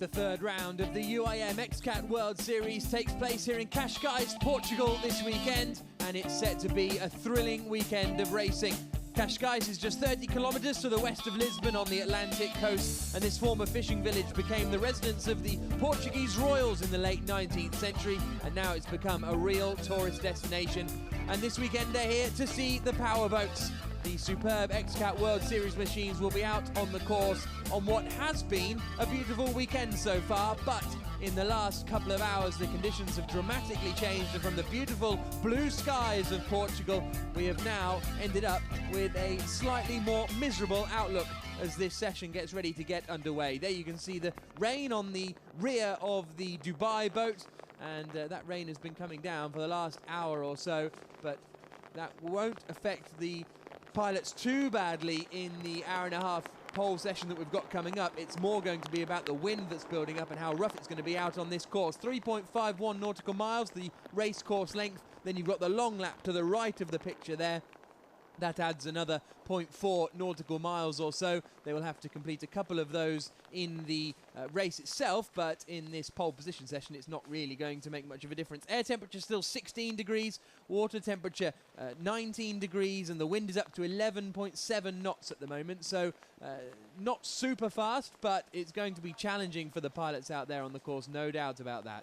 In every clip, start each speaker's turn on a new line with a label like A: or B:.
A: The third round of the UIM XCAT World Series takes place here in Cascais, Portugal this weekend, and it's set to be a thrilling weekend of racing. Cascais is just 30 kilometres to the west of Lisbon on the Atlantic coast, and this former fishing village became the residence of the Portuguese royals in the late 19th century, and now it's become a real tourist destination. And this weekend they're here to see the powerboats. The superb XCAT World Series machines will be out on the course on what has been a beautiful weekend so far, but in the last couple of hours the conditions have dramatically changed, and from the beautiful blue skies of Portugal we have now ended up with a slightly more miserable outlook as this session gets ready to get underway. There you can see the rain on the rear of the Dubai boat, and that rain has been coming down for the last hour or so, but that won't affect the pilots too badly in the hour and a half pole session that we've got coming up. It's more going to be about the wind that's building up and how rough it's going to be out on this course. 3.51 nautical miles, the race course length. Then you've got the long lap to the right of the picture there. That adds another 0.4 nautical miles or so. They will have to complete a couple of those in the race itself, but in this pole position session it's not really going to make much of a difference. Air temperature still 16 degrees, water temperature 19 degrees, and the wind is up to 11.7 knots at the moment, so not super fast, but it's going to be challenging for the pilots out there on the course, no doubt about that.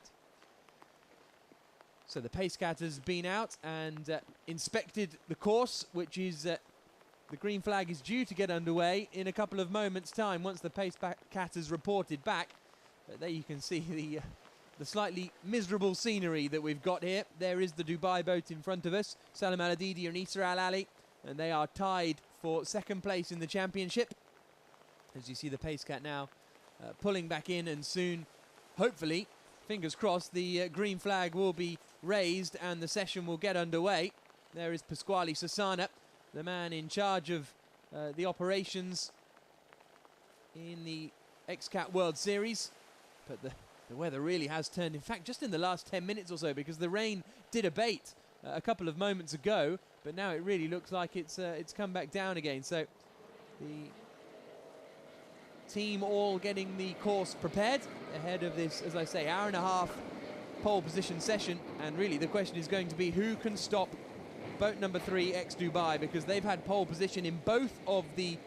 A: So the PaceCat has been out and inspected the course, which is the green flag is due to get underway in a couple of moments' time once the PaceCat has reported back. But there you can see the slightly miserable scenery that we've got here. There is the Dubai boat in front of us, Salim Al Adidi and Issa Al Ali, and they are tied for second place in the championship. As you see the PaceCat now pulling back in, and soon, hopefully, fingers crossed, the green flag will be raised and the session will get underway. There is Pasquale Sassana, the man in charge of the operations in the XCAT World Series. But the weather really has turned, in fact, just in the last 10 minutes or so, because the rain did abate a couple of moments ago, but now it really looks like it's come back down again. So the team all getting the course prepared ahead of this, as I say, hour and a half pole position session, and really the question is going to be who can stop boat number 3 ex-Dubai, because they've had pole position in both of the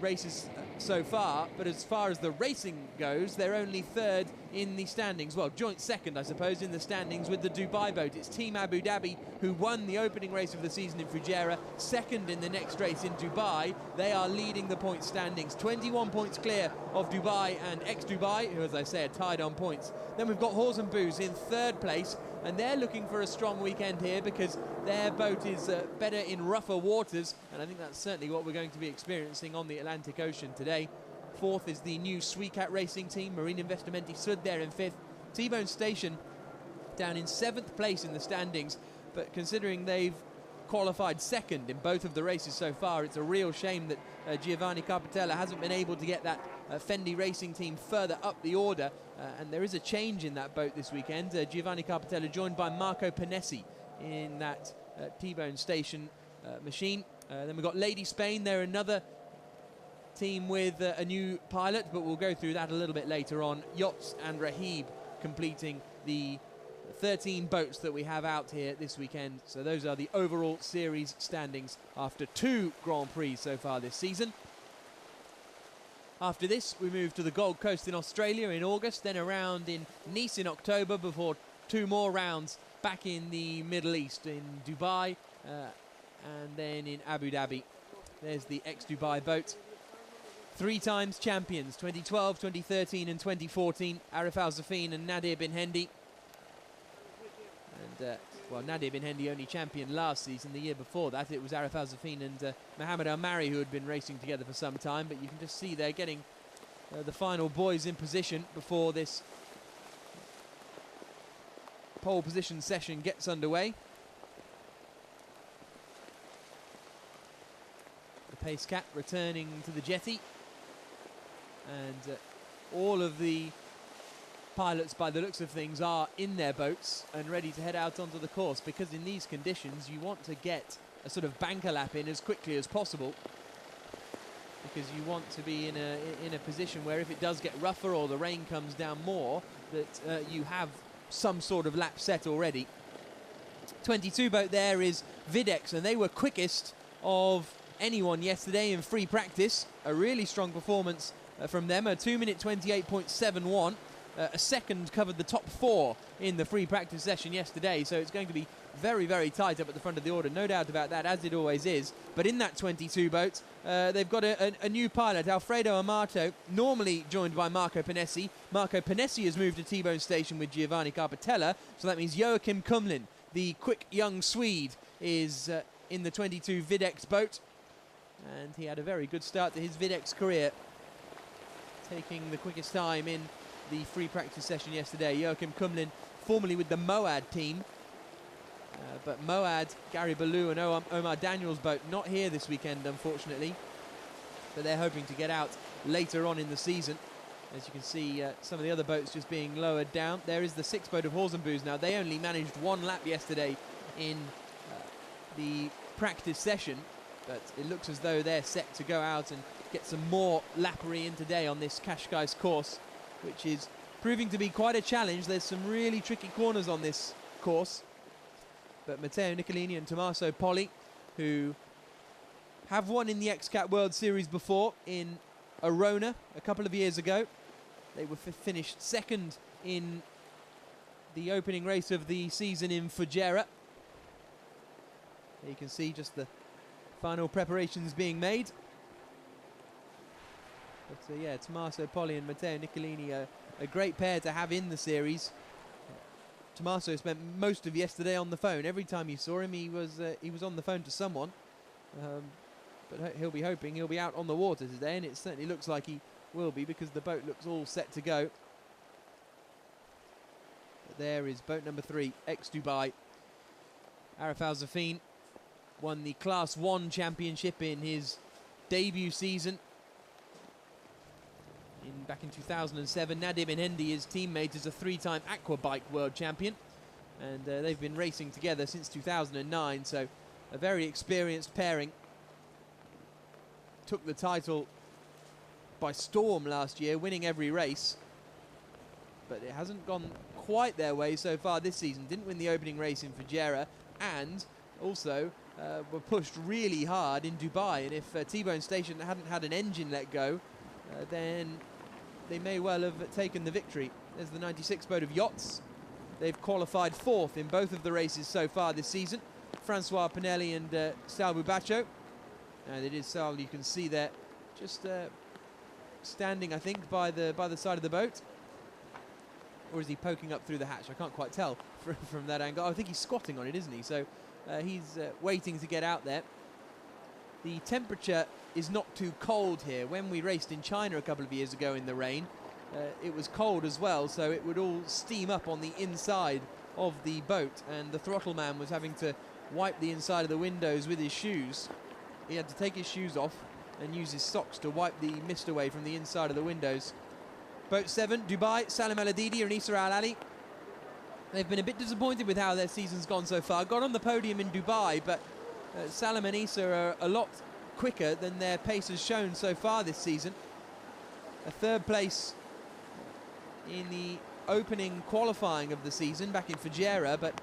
A: races so far, but as far as the racing goes, they're only third in the standings. Well, joint second, I suppose, in the standings with the Dubai boat. It's Team Abu Dhabi who won the opening race of the season in Fujairah, second in the next race in Dubai. They are leading the point standings, 21 points clear of Dubai and ex-Dubai, who, as I say, are tied on points. Then we've got Hawes and Booze in third place, and they're looking for a strong weekend here because their boat is better in rougher waters, and I think that's certainly what we're going to be experiencing on the Atlantic Ocean today. Fourth is the new XCAT racing team, Marine Investimenti Sud there in fifth. T-Bone Station down in seventh place in the standings, but considering they've qualified second in both of the races so far, it's a real shame that Giovanni Carpatella hasn't been able to get that Fendi racing team further up the order, and there is a change in that boat this weekend. Giovanni Carpatella joined by Marco Panesi in that T-Bone Station machine. Then we've got Lady Spain, they're another team with a new pilot, but we'll go through that a little bit later on. Yachts and Rahib completing the 13 boats that we have out here this weekend. So those are the overall series standings after 2 Grand Prix so far this season. After this, we move to the Gold Coast in Australia in August, then around in Nice in October, before 2 more rounds back in the Middle East, in Dubai and then in Abu Dhabi. There's the ex-Dubai boat. 3 times champions, 2012, 2013 and 2014, Arif Al-Zafin and Nadir bin Hendi. And, well, Nadir bin Hendi only championed last season. The year before that, it was Arif Al-Zafin and Mohammed Al-Mari who had been racing together for some time, but you can just see they're getting the final boys in position before this pole position session gets underway. The PaceCat returning to the jetty, and all of the pilots, by the looks of things, are in their boats and ready to head out onto the course, because in these conditions you want to get a sort of banker lap in as quickly as possible. because you want to be in a position where if it does get rougher or the rain comes down more, that you have some sort of lap set already. 22 boat there is Videx, and they were quickest of anyone yesterday in free practice. A really strong performance from them, a 2-minute 28.71. A second covered the top 4 in the free practice session yesterday, so it's going to be very, very tight up at the front of the order, no doubt about that, as it always is. But in that 22 boat, they've got a new pilot, Alfredo Amato, normally joined by Marco Panessi. Marco Panessi has moved to T-Bone Station with Giovanni Carpatella, so that means Joachim Kumlin, the quick young Swede, is in the 22 Videx boat. And he had a very good start to his Videx career, taking the quickest time in the free practice session yesterday. Joachim Kumlin, formerly with the Moad team. But Moad, Gary Ballou and Omar Daniels' boat not here this weekend, unfortunately. But they're hoping to get out later on in the season. As you can see, some of the other boats just being lowered down. There is the 6 boat of Horsenboos now. They only managed 1 lap yesterday in the practice session. But it looks as though they're set to go out and get some more lappery in today on this Cascais course, which is proving to be quite a challenge. There's some really tricky corners on this course. But Matteo Nicolini and Tommaso Poli, who have won in the XCAT World Series before in Arona a couple of years ago. They were finished second in the opening race of the season in Fujairah. There you can see just the final preparations being made. But yeah, Tommaso Poli and Matteo Nicolini are a great pair to have in the series. Tommaso spent most of yesterday on the phone. Every time you saw him, he was on the phone to someone. But he'll be hoping he'll be out on the water today, and it certainly looks like he will be, because the boat looks all set to go. But there is boat number 3, ex-Dubai. Arif Al-Zafin won the Class 1 championship in his debut season back in 2007. Nadim Enhendi, his teammate, is a 3-time Aquabike world champion, and they've been racing together since 2009, so a very experienced pairing. Took the title by storm last year, winning every race, but it hasn't gone quite their way so far this season. Didn't win the opening race in Fujairah, and also were pushed really hard in Dubai, and if T-Bone Station hadn't had an engine let go, then they may well have taken the victory. There's the 96 boat of Yachts. They've qualified 4th in both of the races so far this season. Francois Pinelli and Sal Bubacho. And it is Sal, you can see there, just standing, I think, by the side of the boat. Or is he poking up through the hatch? I can't quite tell from that angle. Oh, I think he's squatting on it, isn't he? So he's waiting to get out there. The temperature is not too cold here. When we raced in China a couple of years ago in the rain, it was cold as well, so it would all steam up on the inside of the boat, and the throttle man was having to wipe the inside of the windows with his shoes. He had to take his shoes off and use his socks to wipe the mist away from the inside of the windows. Boat 7, Dubai, Salim Al-Adidi and Issa Al-Ali. They've been a bit disappointed with how their season's gone so far. Got on the podium in Dubai, but Salim and Issa are a lot quicker than their pace has shown so far this season. A 3rd place in the opening qualifying of the season back in Fujairah, but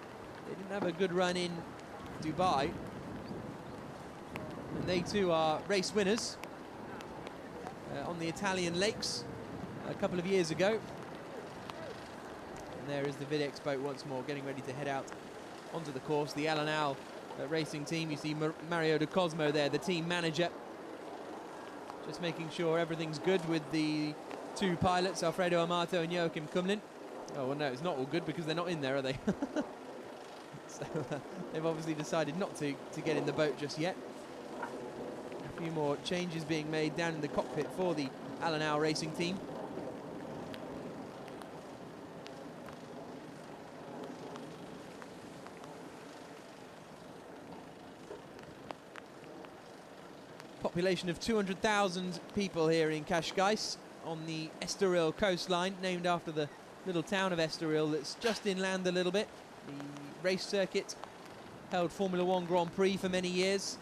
A: they didn't have a good run in Dubai. And they too are race winners on the Italian lakes a couple of years ago. And there is the Videx boat once more, getting ready to head out onto the course. The Al Anal racing team, you see Mario De Cosmo there, the team manager, just making sure everything's good with the 2 pilots, Alfredo Amato and Joachim Kumlin. Oh, well, no, it's not all good because they're not in there, are they? So they've obviously decided not to get in the boat just yet. A few more changes being made down in the cockpit for the Al Anal racing team. Population of 200,000 people here in Cascais on the Estoril coastline, named after the little town of Estoril that's just inland a little bit. The race circuit held Formula 1 Grand Prix for many years.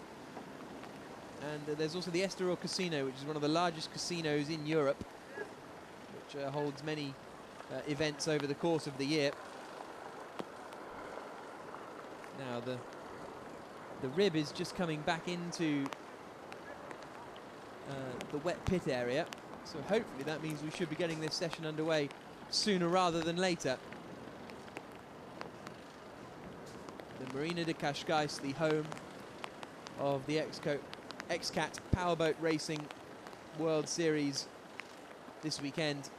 A: And there's also the Estoril Casino, which is one of the largest casinos in Europe, which holds many events over the course of the year. Now the rib is just coming back into the wet pit area, so hopefully that means we should be getting this session underway sooner rather than later. The Marina de Cascais, the home of the XCAT Powerboat Racing World Series this weekend.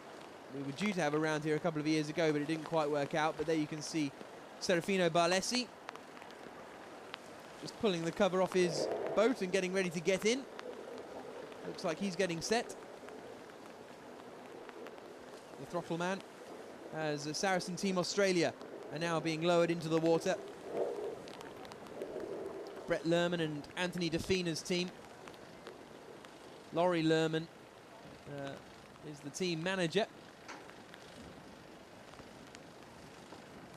A: We were due to have a round here a couple of years ago, but it didn't quite work out. But there you can see Serafino Barlesi just pulling the cover off his boat and getting ready to get in. Looks like he's getting set. The throttle man, as Saracen Team Australia are now being lowered into the water. Brett Lerman and Anthony Defina's team. Laurie Lerman is the team manager.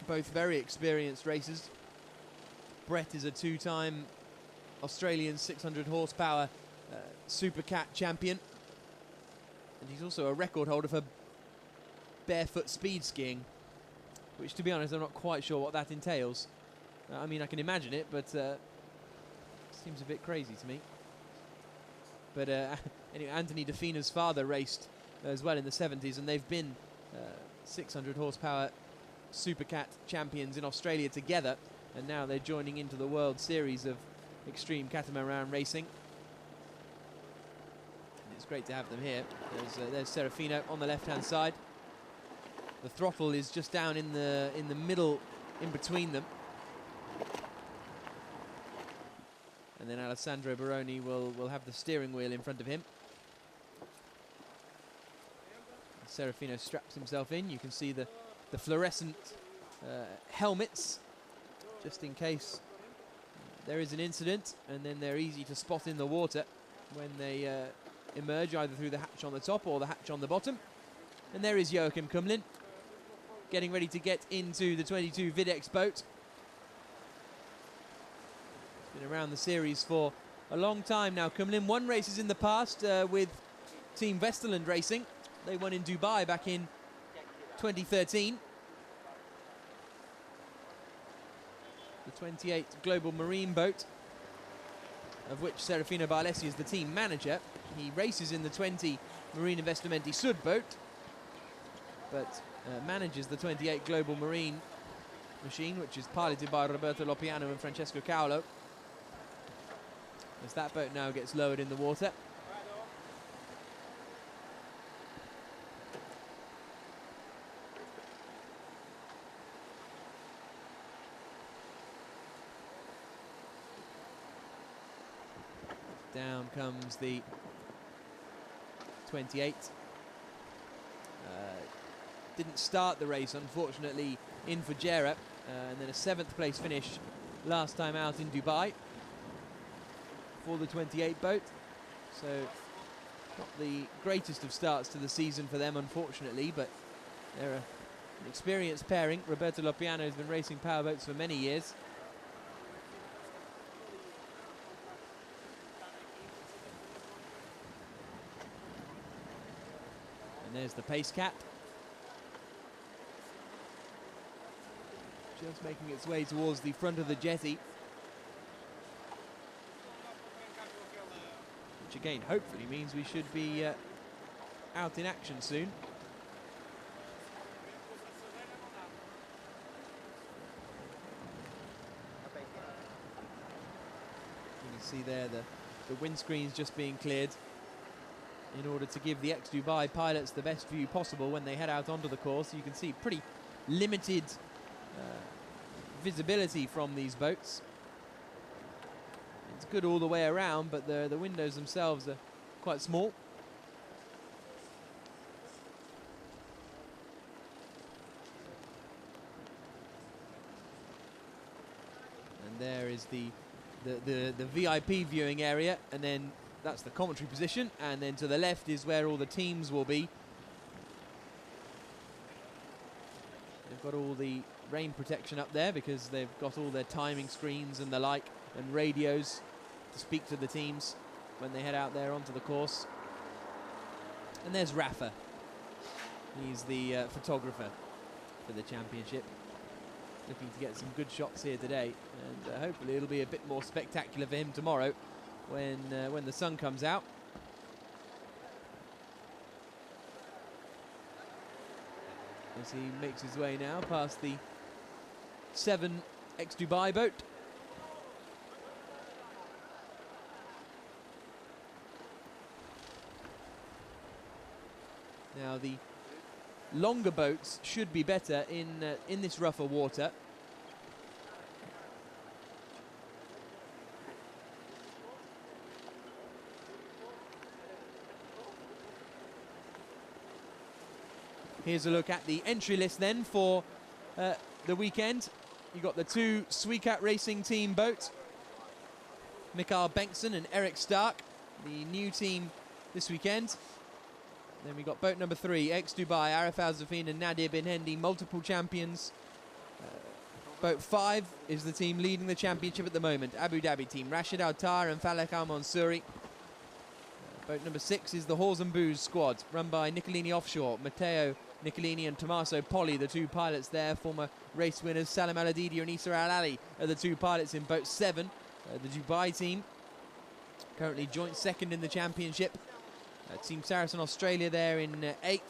A: Both very experienced racers. Brett is a two-time Australian 600 horsepower SuperCat champion. And he's also a record holder for barefoot speed skiing, which, to be honest, I'm not quite sure what that entails. I mean, I can imagine it, but seems a bit crazy to me. But anyway, Anthony Defina's father raced as well in the 70s, and they've been 600 horsepower SuperCat champions in Australia together, and now they're joining into the World Series of Extreme Catamaran Racing. And it's great to have them here. There's Serafino on the left-hand side. The throttle is just down in the middle, in between them. And then Alessandro Baroni will have the steering wheel in front of him. Serafino straps himself in. You can see the fluorescent helmets, just in case there is an incident, and then they're easy to spot in the water when they emerge, either through the hatch on the top or the hatch on the bottom. And there is Joachim Kumlin, getting ready to get into the 22 Videx boat. Been around the series for a long time now. Kumlin won races in the past with Team Westerland Racing. They won in Dubai back in 2013. The 28 Global Marine boat, of which Serafino Barlesi is the team manager. He races in the 20 Marine Investimenti Sud boat, but manages the 28 Global Marine machine, which is piloted by Roberto Lopiano and Francesco Caulo. As that boat now gets lowered in the water. Down comes the 28. Didn't start the race, unfortunately, in Fujairah, and then a 7th place finish last time out in Dubai for the 28 boat. So not the greatest of starts to the season for them, unfortunately, but they're an experienced pairing. Roberto Lopiano has been racing powerboats for many years. And there's the pace cap, just making its way towards the front of the jetty, which again hopefully means we should be out in action soon. You can see there the windscreen's just being cleared in order to give the ex-Dubai pilots the best view possible when they head out onto the course. You can see pretty limited visibility from these boats. It's good all the way around, but the windows themselves are quite small. And there is the VIP viewing area, and then that's the commentary position, and then to the left is where all the teams will be. They've got all the rain protection up there because they've got all their timing screens and the like, and radios to speak to the teams. when they head out there onto the course. And there's Rafa. He's the photographer for the championship. Looking to get some good shots here today, and hopefully it'll be a bit more spectacular for him tomorrow when the sun comes out. As he makes his way now past the 7 ex-Dubai boat. Now the longer boats should be better in this rougher water. Here's a look at the entry list then for the weekend. You've got the 2 XCAT Racing Team boats, Mikael Bengtsson and Eric Stark, the new team this weekend. Then we got boat number 3, ex-Dubai, Arif Al-Zafin and Nadir Bin Hendi, multiple champions. Boat 5 is the team leading the championship at the moment, Abu Dhabi team, Rashid Al-Tar and Falek Al-Mansouri. Boat number 6 is the Hawes and Booze squad, run by Nicolini Offshore, Matteo Nicolini and Tommaso Poli, the 2 pilots there, former race winners. Salim Al-Adidi and Issa Al-Ali are the 2 pilots in boat 7. The Dubai team, currently joint 2nd in the championship. Team Saracen Australia there in 8th.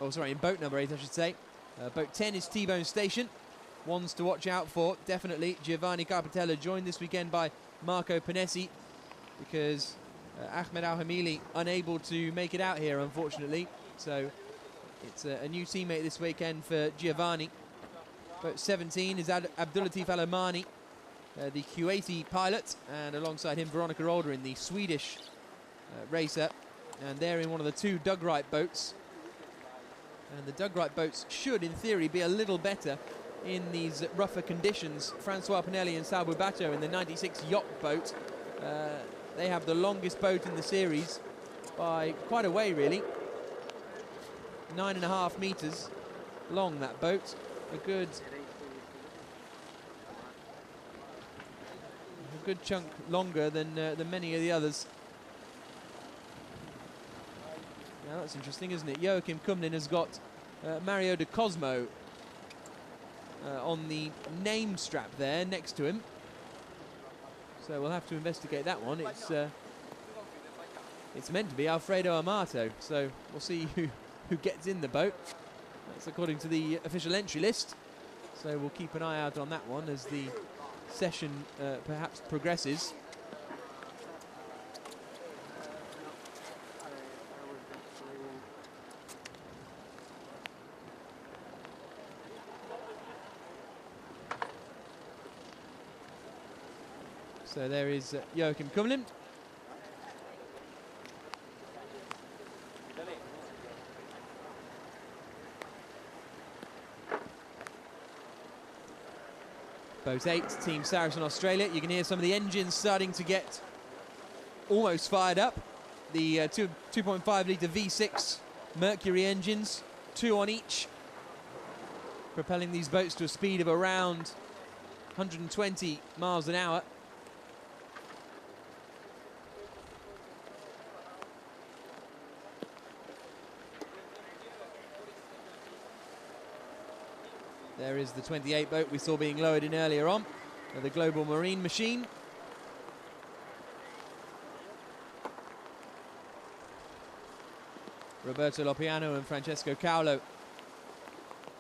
A: Oh, sorry, in boat number 8, I should say. Boat 10 is T-Bone Station. Ones to watch out for, definitely. Giovanni Carpitella joined this weekend by Marco Panesi, because Ahmed Al-Hamili unable to make it out here, unfortunately. So it's a new teammate this weekend for Giovanni. Boat 17 is Abdulatif Al-Omani, the Kuwaiti pilot, and alongside him Veronica Alderin, the Swedish racer. And they're in one of the 2 Dugwright boats. And the Dugwright boats should, in theory, be a little better in these rougher conditions. Francois Pinelli and Salbu Bato in the 96 yacht boat. They have the longest boat in the series by quite a way, really. 9.5 meters long, that boat. A good chunk longer than many of the others. Now that's interesting, isn't it? Joachim Kumlin has got Mario de Cosmo on the name strap there next to him. So we'll have to investigate that one. It's meant to be Alfredo Amato, so we'll see who gets in the boat. That's according to the official entry list. So we'll keep an eye out on that one as the session perhaps progresses. So there is Joachim Kumlin. Boat 8, Team Saracen Australia. You can hear some of the engines starting to get almost fired up. The 2.5 litre V6 Mercury engines, 2 on each, propelling these boats to a speed of around 120 miles an hour. There is the 28 boat we saw being lowered in earlier on, the Global Marine Machine. Roberto Lopiano and Francesco Caulo,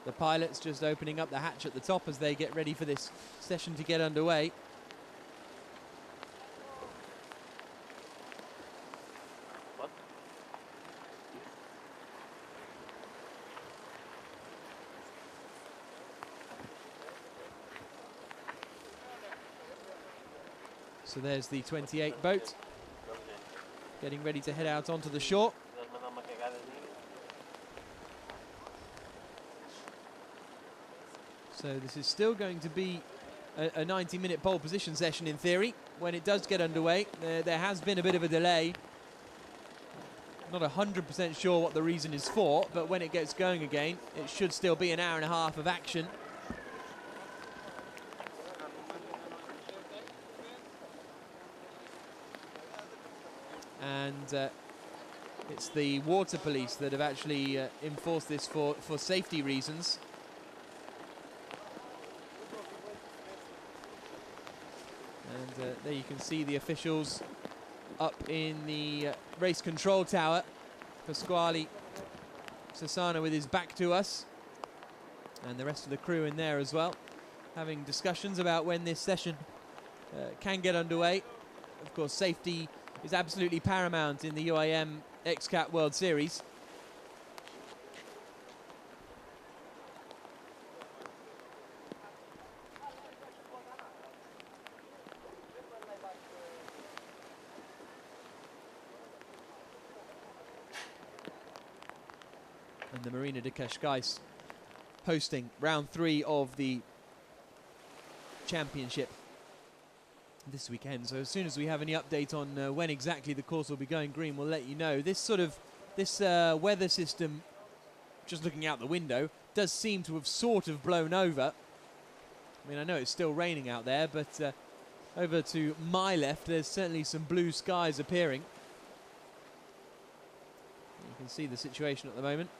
A: the pilots, just opening up the hatch at the top as they get ready for this session to get underway. So there's the 28 boat, getting ready to head out onto the shore. So this is still going to be a 90-minute pole position session in theory. When it does get underway, there has been a bit of a delay. Not 100% sure what the reason is for, but when it gets going again, it should still be an hour and a half of action. and it's the water police that have actually enforced this for safety reasons. And there you can see the officials up in the race control tower. Pasquale Sassana with his back to us, and the rest of the crew in there as well, having discussions about when this session can get underway. Of course, safety is absolutely paramount in the UIM XCAT World Series. And the Marina de Cascais hosting round 3 of the championship this weekend. So as soon as we have any update on when exactly the course will be going green, we'll let you know. This weather system, just looking out the window, does seem to have sort of blown over. I mean, I know it's still raining out there, but over to my left, there's certainly some blue skies appearing. You can see the situation at the moment,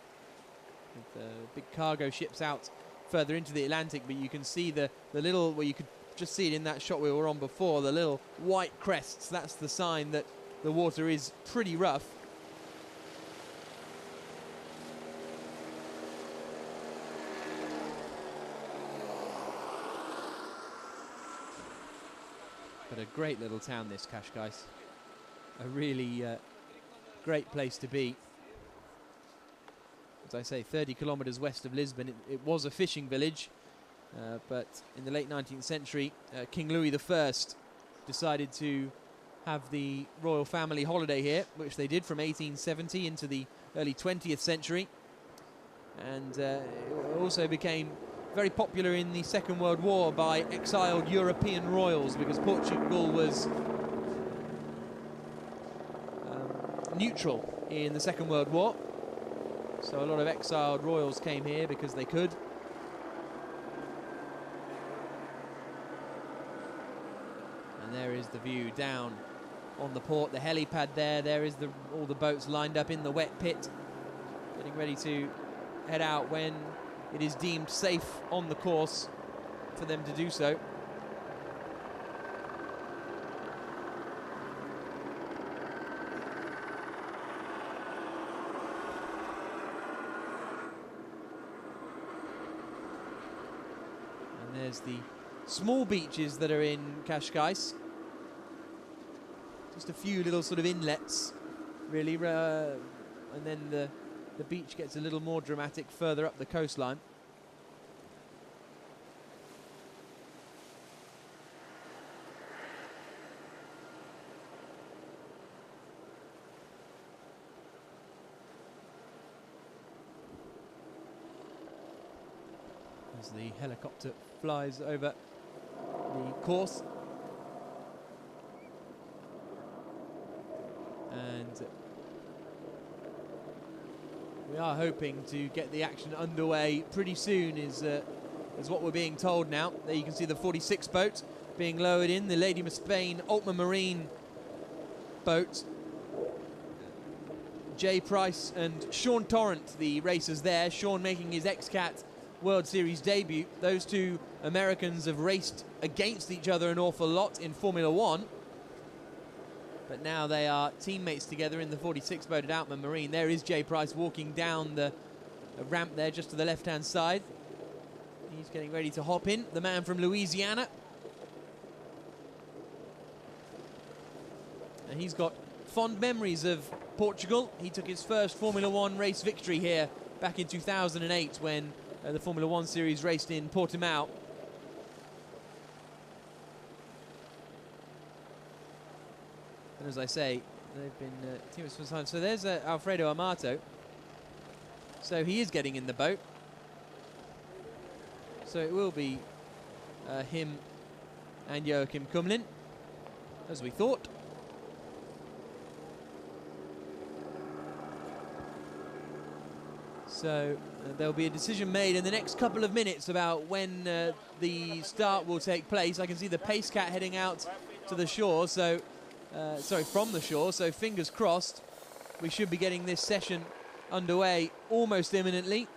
A: with big cargo ships out further into the Atlantic, but you can see the little, well, you could just see it in that shot we were on before, the little white crests. That's the sign that the water is pretty rough. But a great little town, this Cascais. A really great place to be. As I say, 30 kilometers west of Lisbon. It was a fishing village, but in the late 19th century, King Louis I decided to have the royal family holiday here, which they did from 1870 into the early 20th century. And it also became very popular in the Second World War by exiled European royals, because Portugal was neutral in the Second World War. So a lot of exiled royals came here because they could. And there is the view down on the port, the helipad there. There is all the boats lined up in the wet pit, getting ready to head out when it is deemed safe on the course for them to do so. There's the small beaches that are in Cascais. Just a few little sort of inlets, really, and then the beach gets a little more dramatic further up the coastline. As the helicopter flies over the course. And we are hoping to get the action underway pretty soon, is what we're being told now. There you can see the 46 boat being lowered in, the Lady of Spain Ultramarine boat. Jay Price and Sean Torrent, the racers there. Sean making his XCAT World Series debut. Those two Americans have raced against each other an awful lot in Formula One, but now they are teammates together in the 46 boat at Outman Marine. There is Jay Price walking down the ramp there just to the left hand side. He's getting ready to hop in, the man from Louisiana, and he's got fond memories of Portugal. He took his first Formula One race victory here back in 2008 when the Formula One series raced in Portimao. And as I say, they've been teammates for some time. So there's Alfredo Amato. So he is getting in the boat. So it will be him and Joachim Kumlin, as we thought. So there'll be a decision made in the next couple of minutes about when the start will take place. I can see the Pace Cat heading out to the shore, so from the shore. So fingers crossed, we should be getting this session underway almost imminently.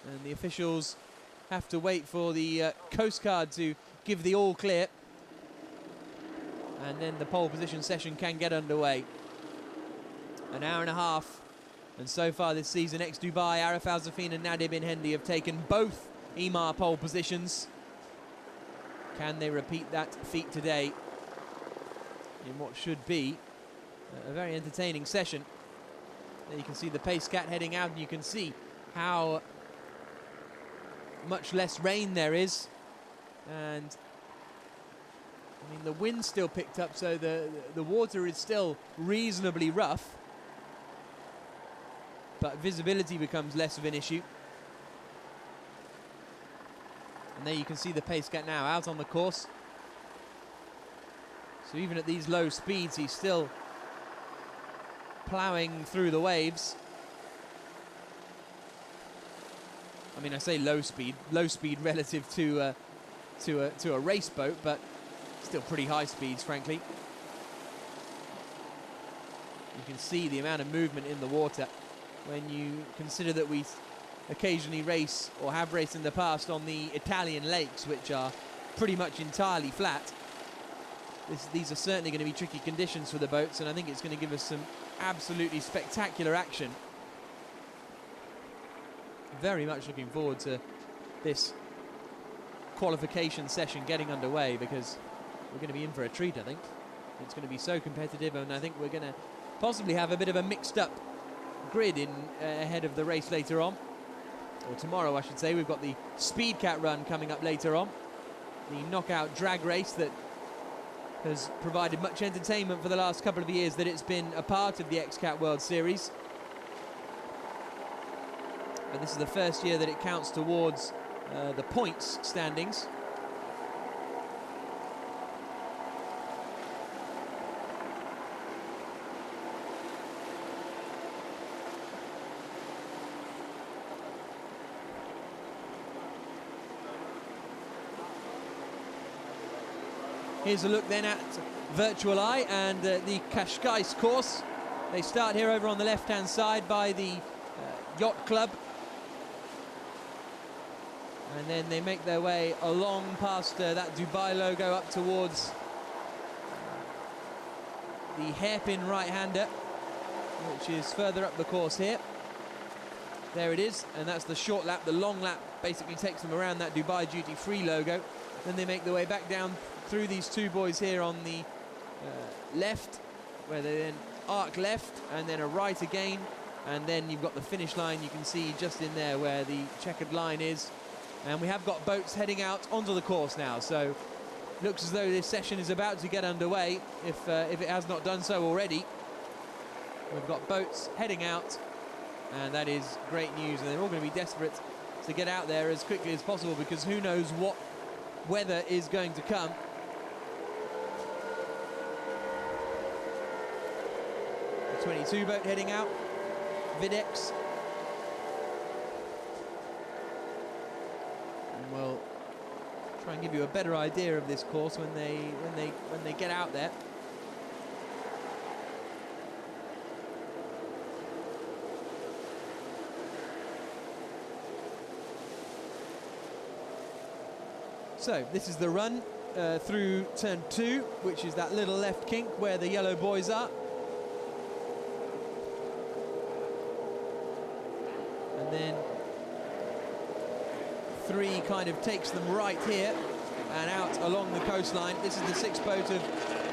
A: And the officials have to wait for the Coast Guard to give the all clear. And then the pole position session can get underway. An hour and a half. And so far this season, ex-Dubai, Arif Al-Zafin and Nadir bin Hendi have taken both EMAR pole positions. Can they repeat that feat today in what should be a very entertaining session? There you can see the pace cat heading out, and you can see how much less rain there is. And I mean, the wind still picked up, so the water is still reasonably rough. But visibility becomes less of an issue. And there you can see the pace cat now out on the course. So even at these low speeds, he's still ploughing through the waves. I mean, I say low speed relative to a race boat, but still pretty high speeds, frankly. You can see the amount of movement in the water when you consider that we occasionally race, or have raced in the past, on the Italian lakes, which are pretty much entirely flat. These are certainly going to be tricky conditions for the boats, and I think it's going to give us some absolutely spectacular action. Very much looking forward to this qualification session getting underway, because we're going to be in for a treat, I think. It's going to be so competitive, and I think we're going to possibly have a bit of a mixed up grid in ahead of the race later on, or tomorrow I should say. We've got the Speed Cat run coming up later on, the knockout drag race that has provided much entertainment for the last couple of years that it's been a part of the XCAT World Series. But this is the first year that it counts towards the points standings. Here's a look then at Virtual Eye and the Cascais course. They start here over on the left-hand side by the Yacht Club. And then they make their way along past that Dubai logo up towards the hairpin right-hander, which is further up the course here. There it is, and that's the short lap. The long lap basically takes them around that Dubai duty-free logo. Then they make their way back down through these two buoys here on the left, where they then arc left and then a right again, and then you've got the finish line. You can see just in there where the checkered line is, and we have got boats heading out onto the course now. So looks as though this session is about to get underway, if it has not done so already. We've got boats heading out, and that is great news, and they're all going to be desperate to get out there as quickly as possible, because who knows what weather is going to come. The 22 boat heading out, Videx. And we'll try and give you a better idea of this course when they get out there. So this is the run through turn 2, which is that little left kink where the yellow buoys are. And then 3 kind of takes them right here and out along the coastline. This is the 6th boat of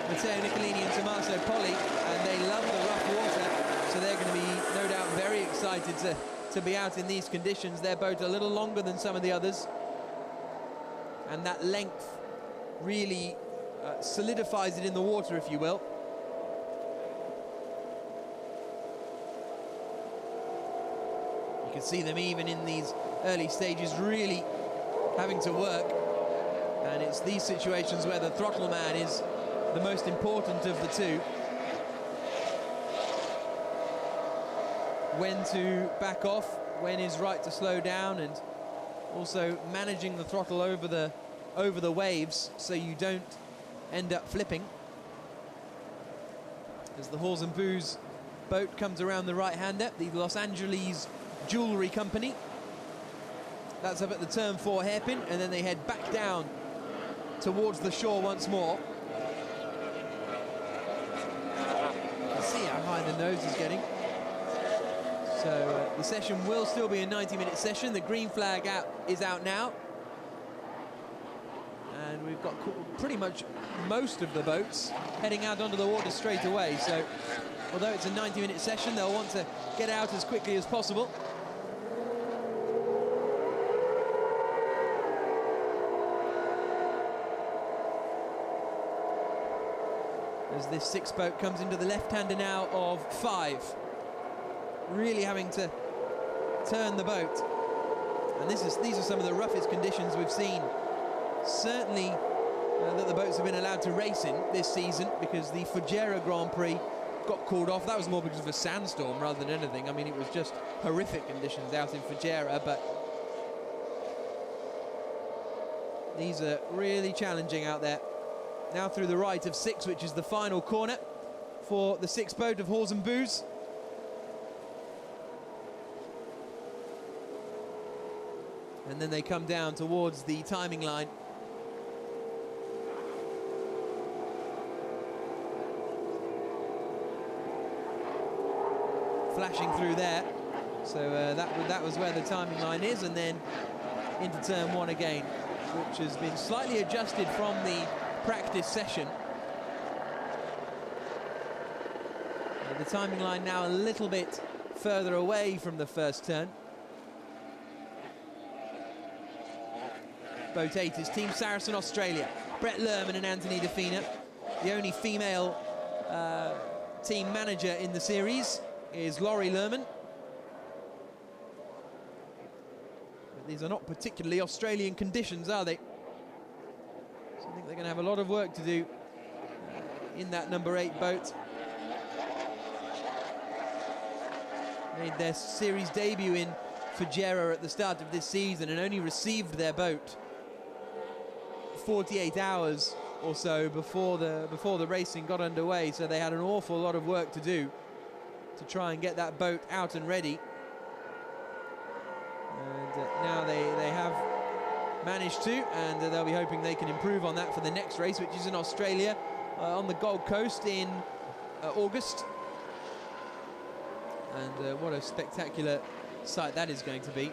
A: Matteo Nicolini and Tommaso Poli, and they love the rough water, so they're going to be no doubt very excited to be out in these conditions. Their boat a little longer than some of the others, and that length really solidifies it in the water, if you will. You can see them even in these early stages really having to work, and it's these situations where the throttle man is the most important of the two. When to back off, when is right to slow down, and also managing the throttle over the over the waves so you don't end up flipping. As the Halls and Booze boat comes around the right-hander, the Los Angeles Jewelry Company. That's up at the turn 4 hairpin, and then they head back down towards the shore once more. You can see how high the nose is getting. So the session will still be a 90-minute session. The green flag is out now. And we've got pretty much most of the boats heading out onto the water straight away. So although it's a 90-minute session, they'll want to get out as quickly as possible. As this 6th boat comes into the left-hander now of 5. Really having to turn the boat. And these are some of the roughest conditions we've seen. Certainly that the boats have been allowed to race in this season, because the Fujairah Grand Prix got called off. That was more because of a sandstorm rather than anything. I mean, it was just horrific conditions out in Fujairah, but these are really challenging out there. Now through the right of 6, which is the final corner for the 6th boat of Halls and Booze. And then they come down towards the timing line. Flashing through there. So that was where the timing line is, and then into turn 1 again, which has been slightly adjusted from the practice session. The timing line now a little bit further away from the first turn. Boat 8 is Team Saracen Australia. Brett Lerman and Anthony Defina. The only female team manager in the series is Laurie Lerman. But these are not particularly Australian conditions, are they? So I think they're going to have a lot of work to do in that number 8 boat. Made their series debut in Fujairah at the start of this season and only received their boat 48 hours or so before the racing got underway, so they had an awful lot of work to do to try and get that boat out and ready. And now they have managed to, and they'll be hoping they can improve on that for the next race, which is in Australia on the Gold Coast in August. And what a spectacular sight that is going to be.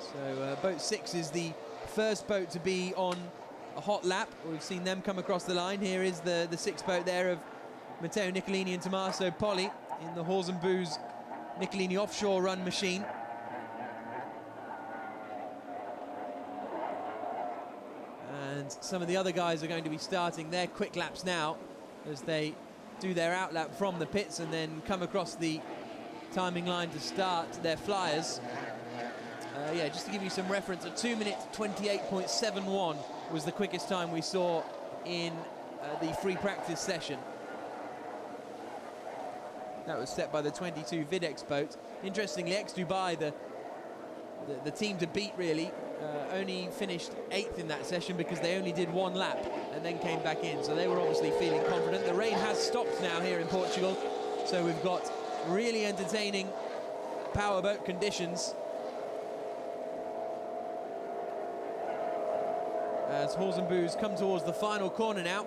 A: So boat 6 is the first boat to be on a hot lap. We've seen them come across the line. Here is the 6th boat there of Matteo Nicolini and Tommaso Poli in the Halls and Booze Nicolini offshore run machine. And some of the other guys are going to be starting their quick laps now as they do their outlap from the pits and then come across the timing line to start their flyers. Yeah, just to give you some reference, a 2 minute 28.71 was the quickest time we saw in the free practice session. That was set by the 22 Videx boat. Interestingly, ex-Dubai, the team to beat really, only finished 8th in that session because they only did 1 lap and then came back in. So they were obviously feeling confident. The rain has stopped now here in Portugal, so we've got really entertaining powerboat conditions. As Halls and Booze come towards the final corner now.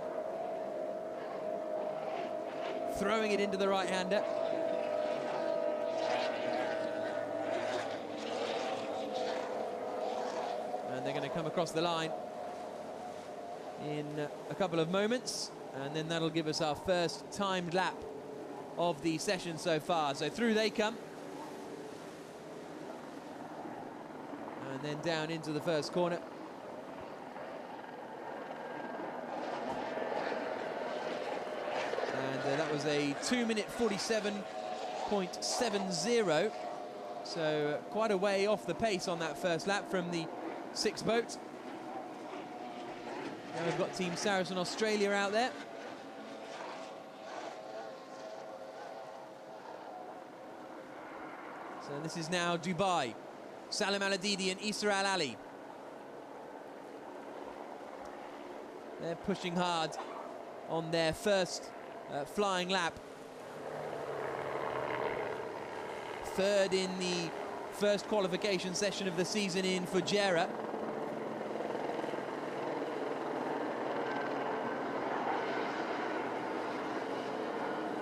A: Throwing it into the right-hander. And they're going to come across the line in a couple of moments. And then that'll give us our first timed lap of the session so far. So through they come. And then down into the first corner. That was a 2 minute 47.70, so quite a way off the pace on that first lap from the 6th boat. Now we've got Team Saracen Australia out there. So this is now Dubai. Salim Al-Adidi and Issa Al-Ali. They're pushing hard on their first flying lap. Third in the first qualification session of the season in Fujairah.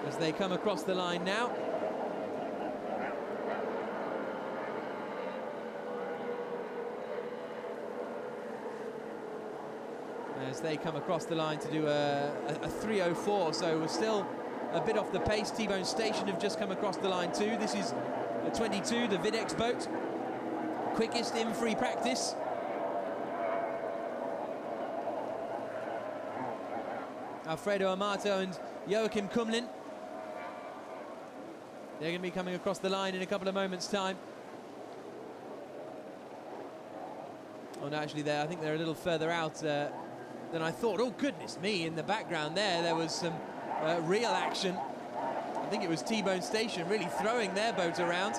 A: As they come across the line now. As they come across the line to do a 3:04, so we're still a bit off the pace. T-Bone Station have just come across the line too. This is the 22, the Videx boat. Quickest in free practice. Alfredo Amato and Joachim Kumlin. They're going to be coming across the line in a couple of moments' time. Oh, no, actually, I think they're a little further out than I thought. Oh, goodness me, in the background there was some real action. I think it was T-Bone Station really throwing their boat around.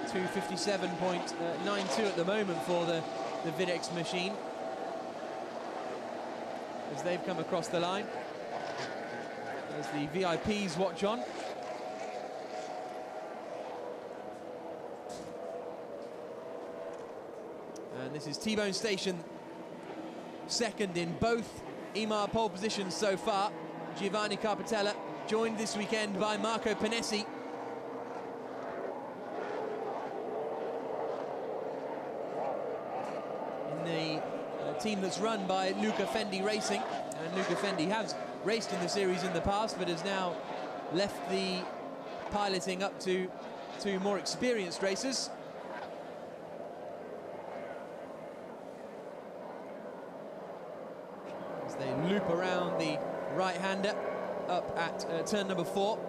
A: .257.92 at the moment for the Videx machine as they've come across the line. As the VIPs watch on. And this is T-Bone Station, second in both EMAR pole positions so far. Giovanni Carpatella, joined this weekend by Marco Panessi. In the team that's run by Luca Fendi Racing. And Luca Fendi has raced in the series in the past, but has now left the piloting up to two more experienced racers. As they loop around the right-hander up at turn number 4.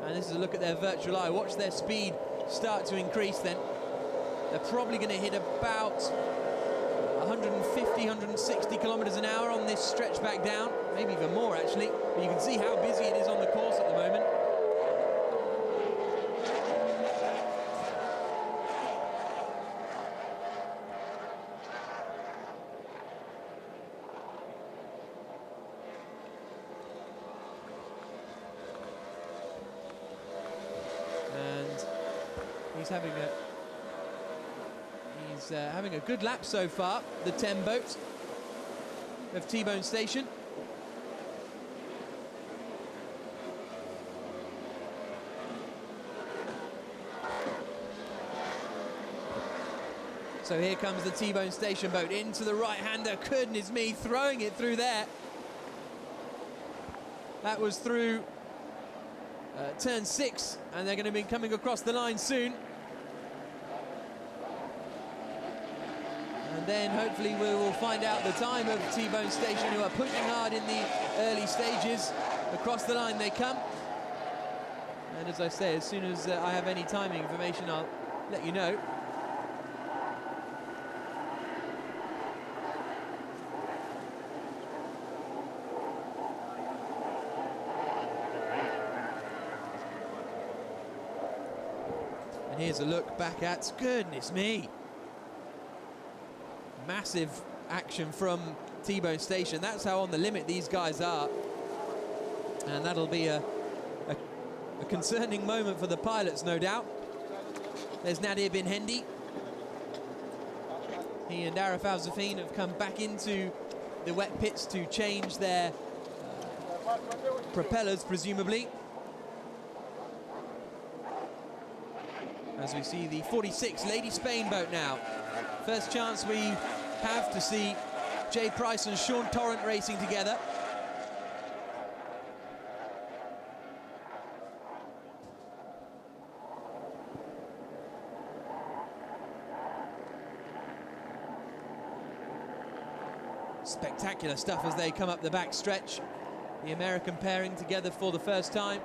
A: And this is a look at their virtual eye. Watch their speed start to increase then. They're probably going to hit about 150, 160 kilometers an hour on this stretch back down, maybe even more actually, but you can see how busy it is on the course at the moment. And he's having a good lap so far, the 10 boat of T-Bone Station. So here comes the T-Bone Station boat into the right-hander. Goodness me, throwing it through there. That was through turn 6, and they're going to be coming across the line soon. And then hopefully we will find out the time of T-Bone Station, who are pushing hard in the early stages. Across the line they come. And as I say, as soon as I have any timing information, I'll let you know. And here's a look back at, goodness me, massive action from T-Bone Station. That's how on the limit these guys are. And that'll be a concerning moment for the pilots, no doubt. There's Nadir bin Hendi. He and Arif Al-Zafin have come back into the wet pits to change their propellers, presumably. As we see the 46 Lady Spain boat now. First chance we have to see Jay Price and Sean Torrent racing together. Spectacular stuff as they come up the back stretch. The American pairing together for the first time.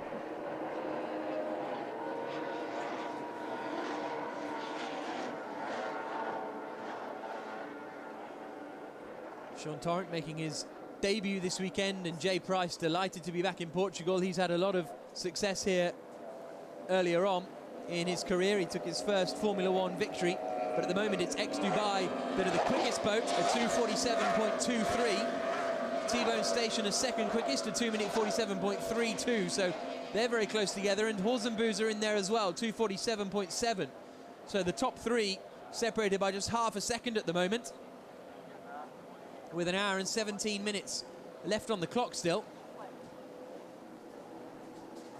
A: Sean Torrent making his debut this weekend, and Jay Price delighted to be back in Portugal. He's had a lot of success here earlier on in his career. He took his first Formula One victory, but at the moment it's ex-Dubai that are the quickest boat, a 2:47.23. T-Bone Station a second quickest, a 2-minute 47.32, so they're very close together, and Horzenboos are in there as well, 2:47.7. So the top three separated by just half a second at the moment, with an hour and 17 minutes left on the clock still.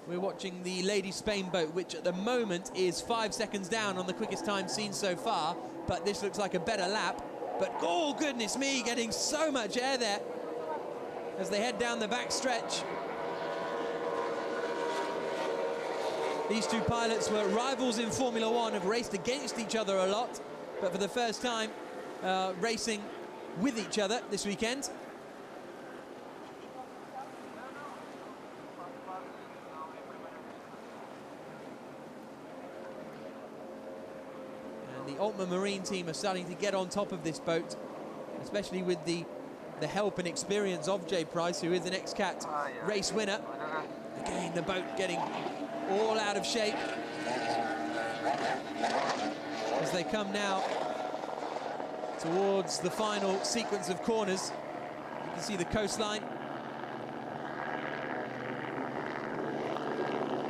A: We're watching the Lady Spain boat, which at the moment is 5 seconds down on the quickest time seen so far, but this looks like a better lap. But, oh, goodness me, getting so much air there as they head down the back stretch. These two pilots were rivals in Formula One, have raced against each other a lot, but for the first time racing with each other this weekend. And the Altman Marine team are starting to get on top of this boat, especially with the help and experience of Jay Price, who is an XCAT race winner. Again, the boat getting all out of shape as they come now towards the final sequence of corners. You can see the coastline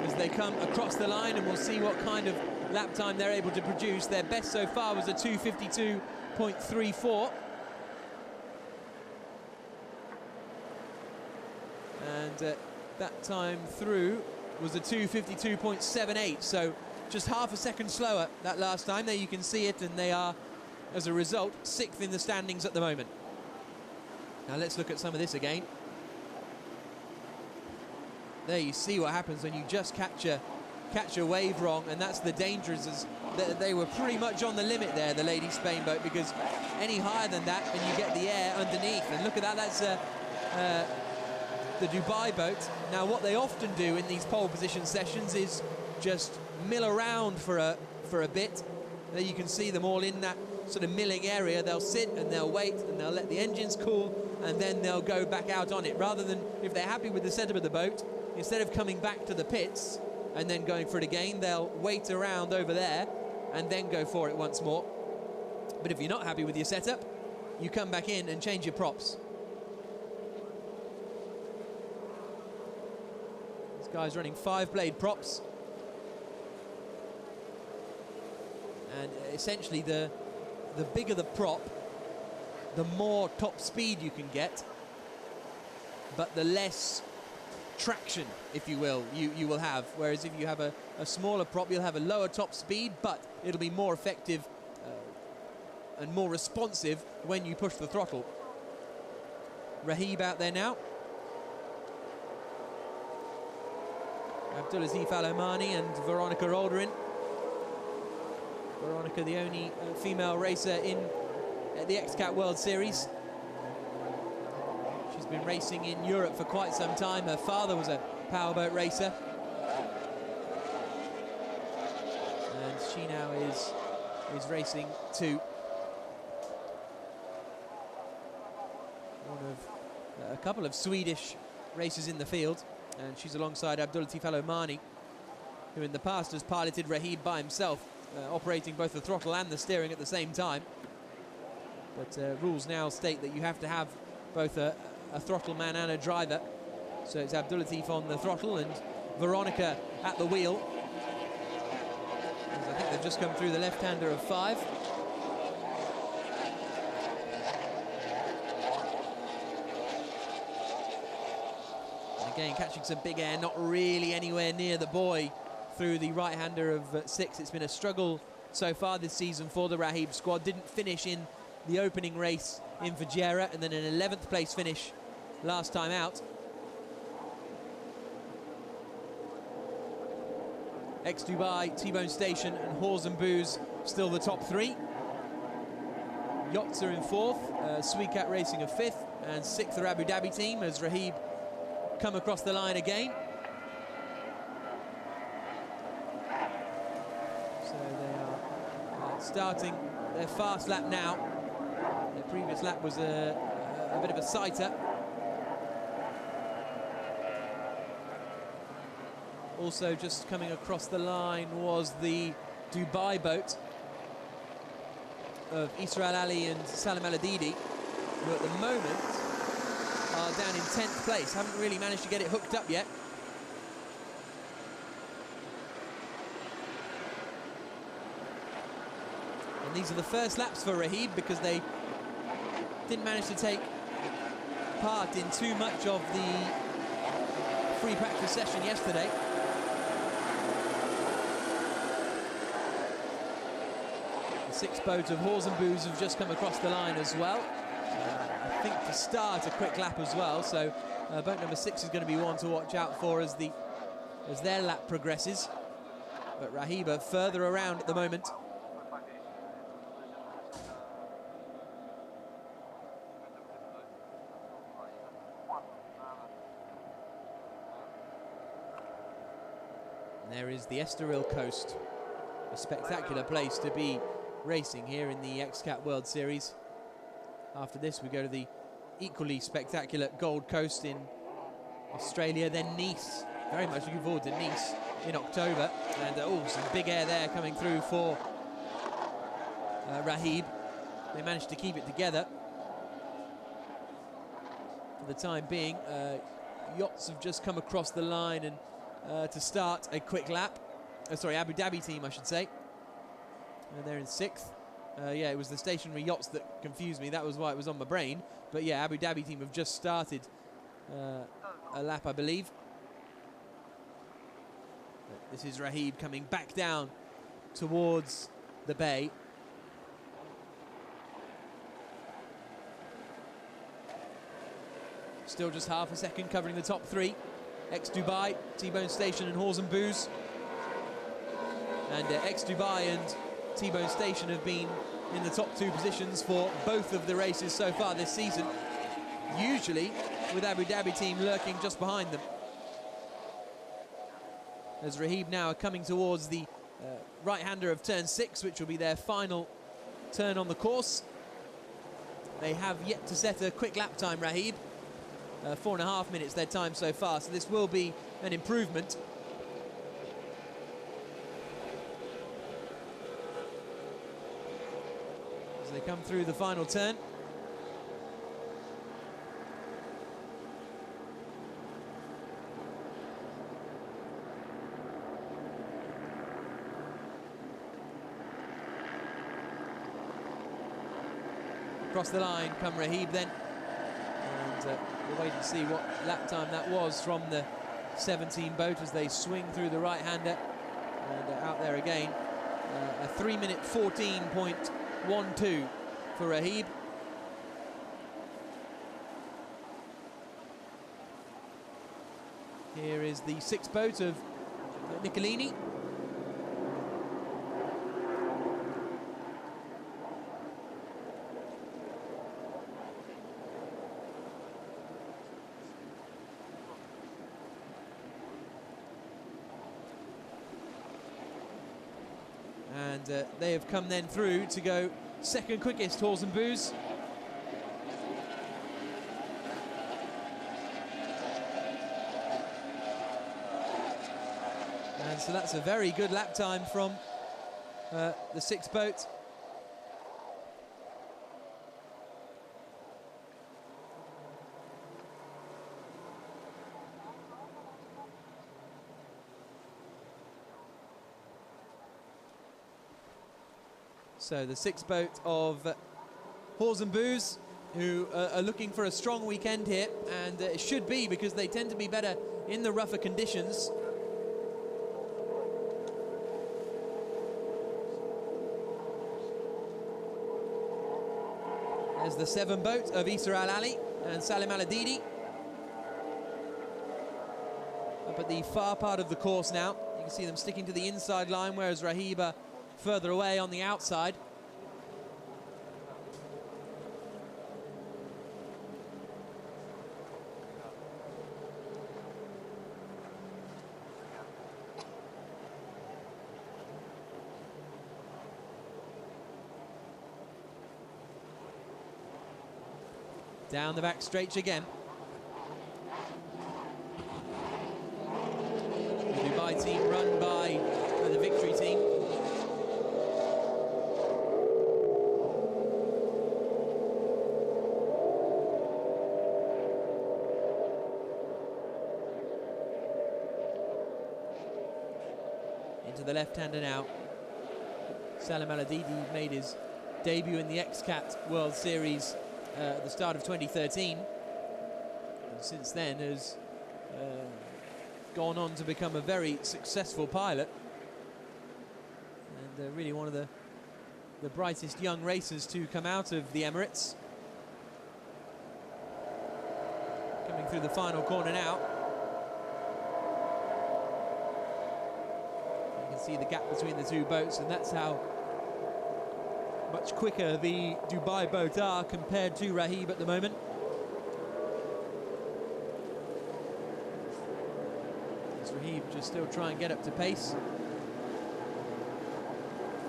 A: as they come across the line, and we'll see what kind of lap time they're able to produce. Their best so far was a 2:52.34. And that time through was a 2:52.78, so just half a second slower that last time. There you can see it, and they are, as a result, 6th in the standings at the moment. Now let's look at some of this again. There you see what happens when you just catch a wave wrong, and that's the danger. As they were pretty much on the limit there, the Lady Spain boat, because any higher than that and you get the air underneath. And look at that, that's the Dubai boat. Now what they often do in these pole position sessions is just mill around for a bit. There you can see them all in that sort of milling area. They'll sit and they'll wait and they'll let the engines cool, and then they'll go back out on it, rather than, if they're happy with the setup of the boat, instead of coming back to the pits and then going for it again, they'll wait around over there and then go for it once more. But if you're not happy with your setup, you come back in and change your props. Guys running 5-blade props, and essentially the bigger the prop, the more top speed you can get, but the less traction, if you will, you will have. Whereas if you have a smaller prop, you'll have a lower top speed, but it'll be more effective and more responsive when you push the throttle. Rahib out there now. Abdulaziz Al Omani and Veronica Olderin. Veronica, the only female racer in the XCAT World Series. She's been racing in Europe for quite some time. Her father was a powerboat racer, and she now is racing too. One of a couple of Swedish racers in the field. And she's alongside Abdulaziz Al Omani, who in the past has piloted Rahib by himself, operating both the throttle and the steering at the same time. But rules now state that you have to have both a throttle man and a driver. So it's Abdulaziz on the throttle and Veronica at the wheel. As I think they've just come through the left-hander of 5. Again, catching some big air, not really anywhere near the buoy through the right-hander of 6. It's been a struggle so far this season for the Rahib squad. Didn't finish in the opening race in Fujairah, and then an 11th place finish last time out. Ex-Dubai, T-Bone Station and Horzenboos still the top 3. Yachts are in 4th, XCAT Racing a 5th, and 6th are Abu Dhabi team as Rahib come across the line again. So they are starting their fast lap now. Their previous lap was a bit of a sighter. Also just coming across the line was the Dubai boat of Israel Ali and Salim Al-Adidi, who at the moment are down in 10th place. Haven't really managed to get it hooked up yet. And these are the first laps for Rahib because they didn't manage to take part in too much of the free practice session yesterday. The 6 boat of Horzenboos have just come across the line as well. I think to start a quick lap as well, so boat number 6 is going to be one to watch out for as their lap progresses. But Rahib are further around at the moment. And there is the Estoril coast, a spectacular place to be racing here in the XCAT World Series. After this, we go to the equally spectacular Gold Coast in Australia, then Nice. Very much looking forward to Nice in October. And oh, some big air there coming through for Rahib. They managed to keep it together for the time being. Yachts have just come across the line and to start a quick lap. Sorry, Abu Dhabi team, I should say. And they're in 6th. Yeah, it was the stationary yachts that confused me. That was why it was on my brain. But yeah, Abu Dhabi team have just started a lap, I believe. This is Rahib coming back down towards the bay. Still just half a second covering the top 3. X-Dubai, T-Bone Station and Horzenboos. And X-Dubai and T-Bone Station have been in the top 2 positions for both of the races so far this season, usually with Abu Dhabi team lurking just behind them. As Rahib now are coming towards the right-hander of turn 6, which will be their final turn on the course. They have yet to set a quick lap time, Rahib. 4.5 minutes their time so far, so this will be an improvement. As they come through the final turn. Across the line come Rahib then. And we'll wait and see what lap time that was from the 17 boat as they swing through the right-hander. And out there again. A 3-minute 14.12 for Rahib. Here is the 6th boat of Nicolini. And they have come then through to go second quickest, Horzenboos. And so that's a very good lap time from the 6th boat. So the 6th boat of Horzenboos, who are looking for a strong weekend here, and it should be because they tend to be better in the rougher conditions. There's the 7 boat of Israel Ali and Salim Al-Adidi. Up at the far part of the course now. You can see them sticking to the inside line, whereas Rahib are further away on the outside. Down the back stretch again. The Dubai team run by the Victory team. Into the left-hander now. Salim Al-Adidi made his debut in the XCAT World Series at the start of 2013. And since then has gone on to become a very successful pilot. And really one of the brightest young racers to come out of the Emirates. Coming through the final corner now. You can see the gap between the two boats, and that's how much quicker the Dubai boat are compared to Rahib at the moment. As Rahib just still try and get up to pace.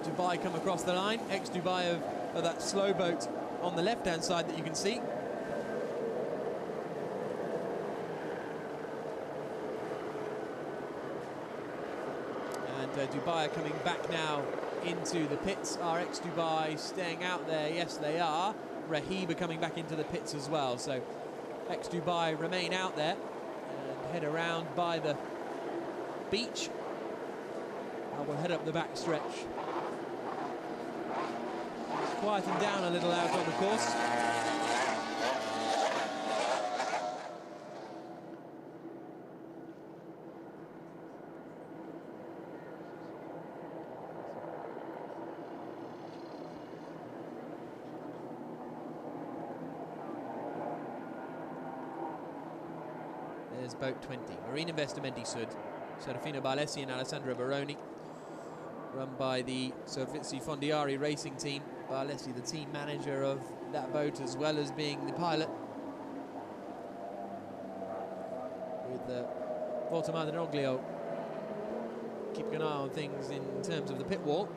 A: Dubai come across the line. Ex-Dubai of that slow boat on the left-hand side that you can see. And Dubai are coming back now into the pits. Are ex-Dubai staying out there? Yes, they are. Rahib are coming back into the pits as well. So ex-Dubai remain out there and head around by the beach. I will head up the back stretch. It's quieting down a little out on the course. There's boat 20, Marine Investimenti Sud, Serafino Barlesi and Alessandro Baroni, run by the Servizi Fondiari racing team. Barlesi, the team manager of that boat, as well as being the pilot. With Walter Madenoglio keeping an eye on things in terms of the pit wall.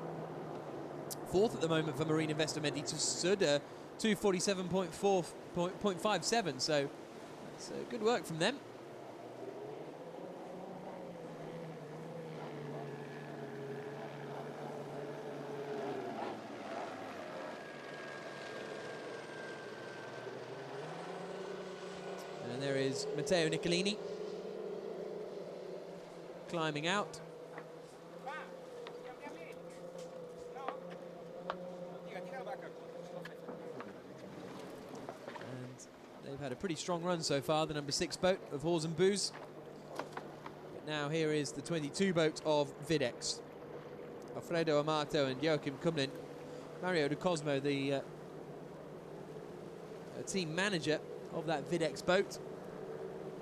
A: Fourth at the moment for Marine Investimenti Sud, 247.57, so it's good work from them. And there is Matteo Niccolini climbing out. They've had a pretty strong run so far, the number 6 boat of Horse and Booze. But now here is the 22 boat of Videx. Alfredo Amato and Joachim Kumlin. Mario De Cosmo, the team manager of that Videx boat.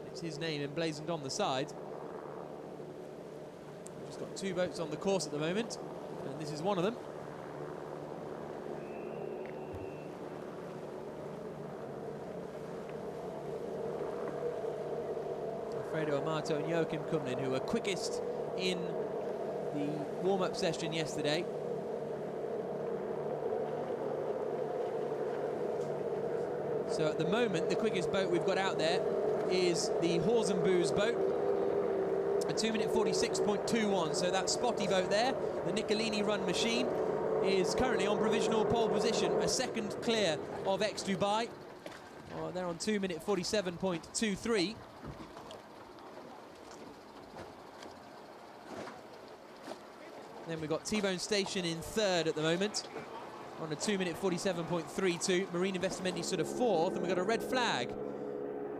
A: It's his name emblazoned on the side. We've just got 2 boats on the course at the moment, and this is one of them. Alfredo Amato and Joachim Kumlin, who were quickest in the warm-up session yesterday. So at the moment, the quickest boat we've got out there is the Horse and Booze boat, a 2-minute 46.21. So that spotty boat there, the Niccolini run machine, is currently on provisional pole position, a second clear of ex-Dubai. Oh, they're on 2-minute 47.23. Then we've got T-Bone Station in third at the moment on a 2-minute 47.32. Marine Investimenti sort of fourth, and we've got a red flag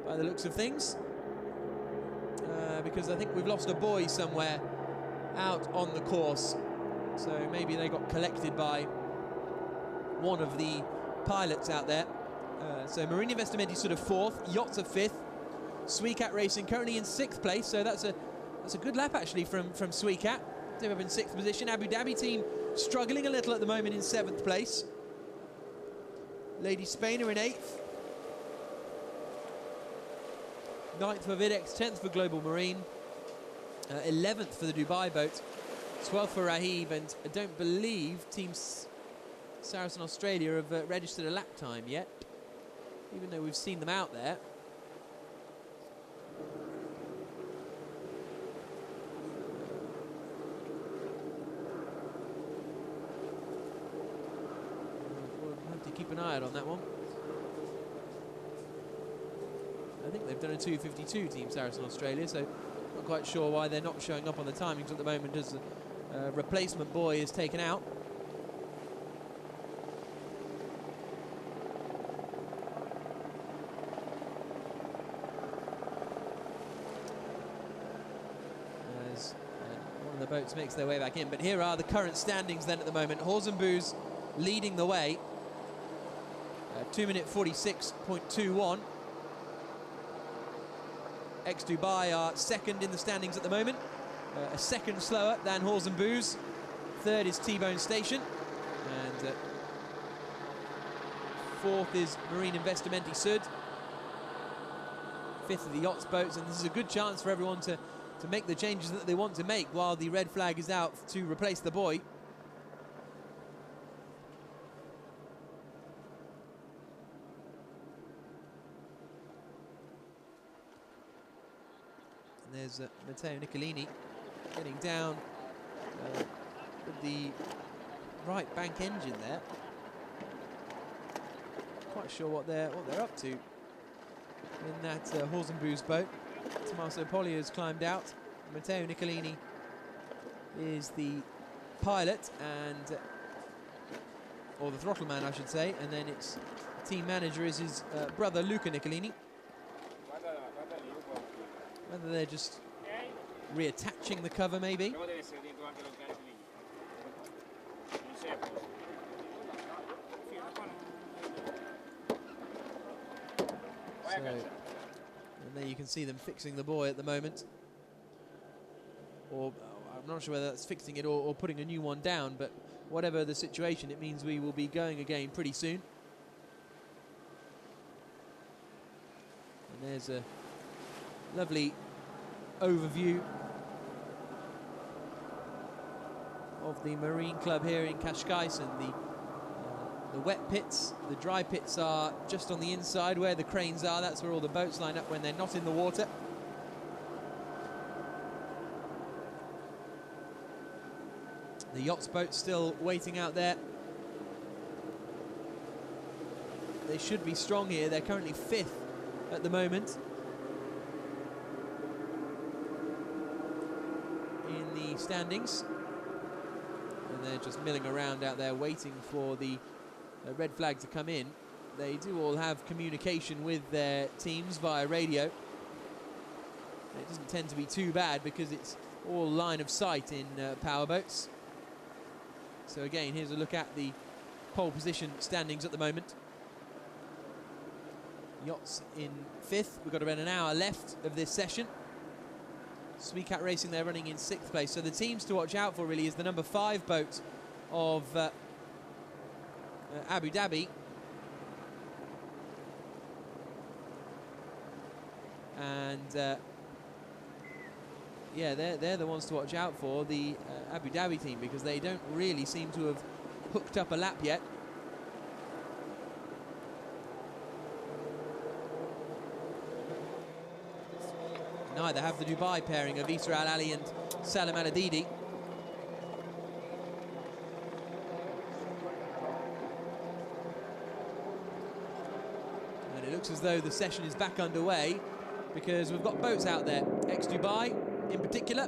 A: by the looks of things, because I think we've lost a buoy somewhere out on the course. So maybe they got collected by one of the pilots out there. So Marine Investimenti sort of fourth, Yachts are fifth, XCAT Racing currently in 6th place. So that's a good lap actually from XCAT. They're up in 6th position. Abu Dhabi team struggling a little at the moment in 7th place. Lady Spain are in 8th. 9th for Videx, 10th for Global Marine, 11th for the Dubai boat, 12th for Rahib, and I don't believe Team Saracen Australia have registered a lap time yet, even though we've seen them out there. to keep an eye out on that one. I think they've done a 2:52 Team Saracen Australia, so not quite sure why they're not showing up on the timings at the moment as a replacement boy is taken out. As one of the boats makes their way back in, but here are the current standings then at the moment. Horse and Booze leading the way, 2 minute 46.21. Dubai are second in the standings at the moment, a second slower than Horse and Booze. Third is T-Bone Station, and fourth is Marine Investimenti Sud. Fifth are the yachts boats, and this is a good chance for everyone to make the changes that they want to make while the red flag is out to replace the buoy. There's Matteo Niccolini getting down with the right bank engine there. Quite sure what they're up to in that Horse and Booze boat. Tommaso Poglia has climbed out. Matteo Niccolini is the pilot, and or the throttle man, I should say, and then its team manager is his brother Luca Niccolini. Whether they're just reattaching the cover, maybe. So, and there you can see them fixing the buoy at the moment. Or I'm not sure whether that's fixing it or putting a new one down, but whatever the situation, it means we will be going again pretty soon. And there's a lovely overview of the Marine Club here in Cascais, and the wet pits. The dry pits are just on the inside where the cranes are. That's where all the boats line up when they're not in the water. The yachts boat still waiting out there. They should be strong here. They're currently 5th at the moment in the standings, and they're just milling around out there waiting for the red flag to come in. They do all have communication with their teams via radio. It doesn't tend to be too bad because it's all line of sight in powerboats. So again, here's a look at the pole position standings at the moment. Yachts in 5th. We've got about an hour left of this session. XCAT Racing, they're running in 6th place. So the teams to watch out for really is the number 5 boat of Abu Dhabi. And yeah, they're the ones to watch out for, the Abu Dhabi team, because they don't really seem to have hooked up a lap yet. Neither have the Dubai pairing of Issa Al Ali and Salim Al Adidi. And it looks as though the session is back underway, because we've got boats out there. Ex-Dubai in particular.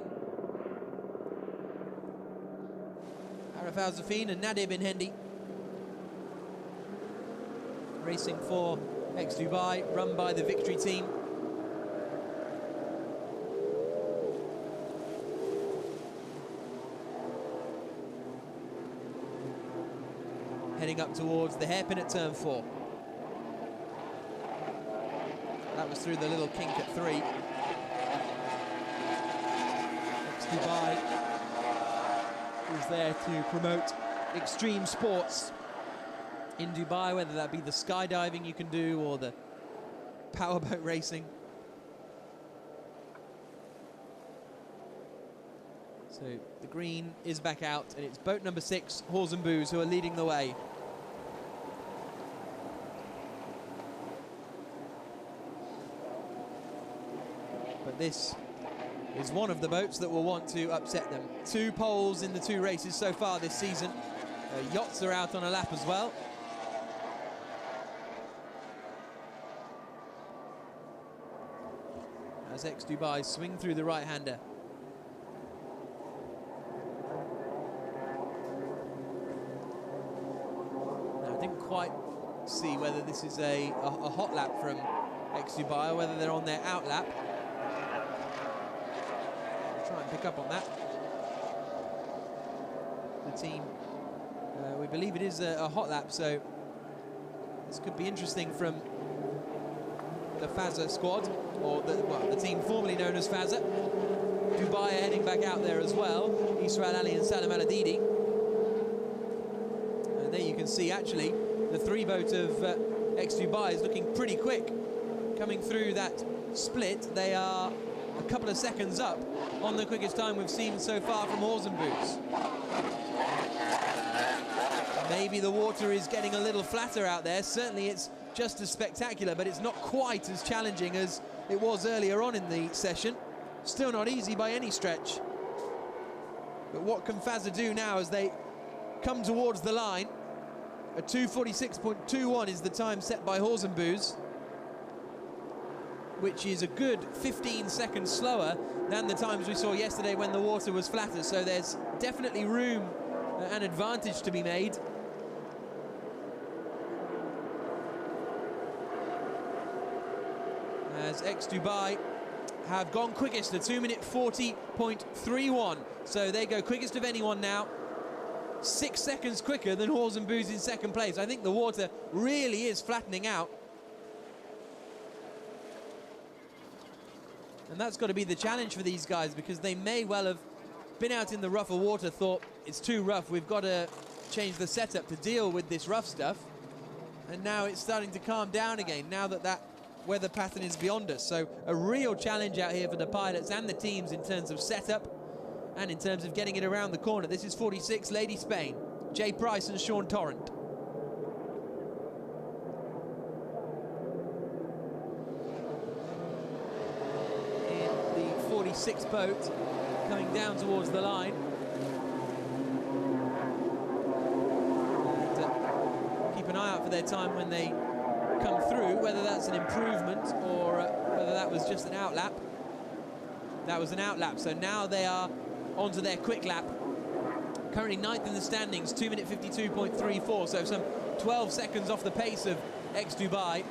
A: Arif Al-Zafin and Nadir bin Hendi racing for Ex-Dubai, run by the Victory team. Heading up towards the hairpin at turn 4. That was through the little kink at 3. Dubai is there to promote extreme sports in Dubai, whether that be the skydiving you can do or the powerboat racing. So the green is back out, and it's boat number 6, Horse and Booze, who are leading the way. But this is one of the boats that will want to upset them. 2 poles in the 2 races so far this season. Yachts are out on a lap as well. as Dubai swing through the right-hander. Now, I didn't quite see whether this is a hot lap from Dubai or whether they're on their out lap. I'll try and pick up on that. The team, we believe it is a hot lap, so this could be interesting from the Fazza squad, or the team formerly known as Fazza. Dubai are heading back out there as well, Israel Ali and Salam Al-Adidi. And there you can see actually the three boat of Dubai is looking pretty quick. Coming through that split, they are a couple of seconds up on the quickest time we've seen so far from Horse and Boots. Maybe the water is getting a little flatter out there. Certainly it's just as spectacular, but it's not quite as challenging as it was earlier on in the session. Still not easy by any stretch. But what can Fazza do now as they come towards the line? A 2:46.21 is the time set by Horse and Booze, which is a good 15 seconds slower than the times we saw yesterday when the water was flatter. So there's definitely room and advantage to be made. As Dubai have gone quickest, a 2-minute 40.31. So they go quickest of anyone now. 6 seconds quicker than Horse and Booze in second place. I think the water really is flattening out. And that's got to be the challenge for these guys, because they may well have been out in the rougher water, thought it's too rough, we've got to change the setup to deal with this rough stuff. And now it's starting to calm down again, now that that weather pattern is beyond us. So a real challenge out here for the pilots and the teams in terms of setup and in terms of getting it around the corner. This is 46, Lady Spain, Jay Price and Sean Torrent. In the 46 boat, coming down towards the line. And keep an eye out for their time when they come through, whether that's an improvement or whether that was just an out lap. That was an out lap, so now they are onto their quick lap. Currently 9th in the standings, 2-minute 52.34, so some 12 seconds off the pace of Dubai.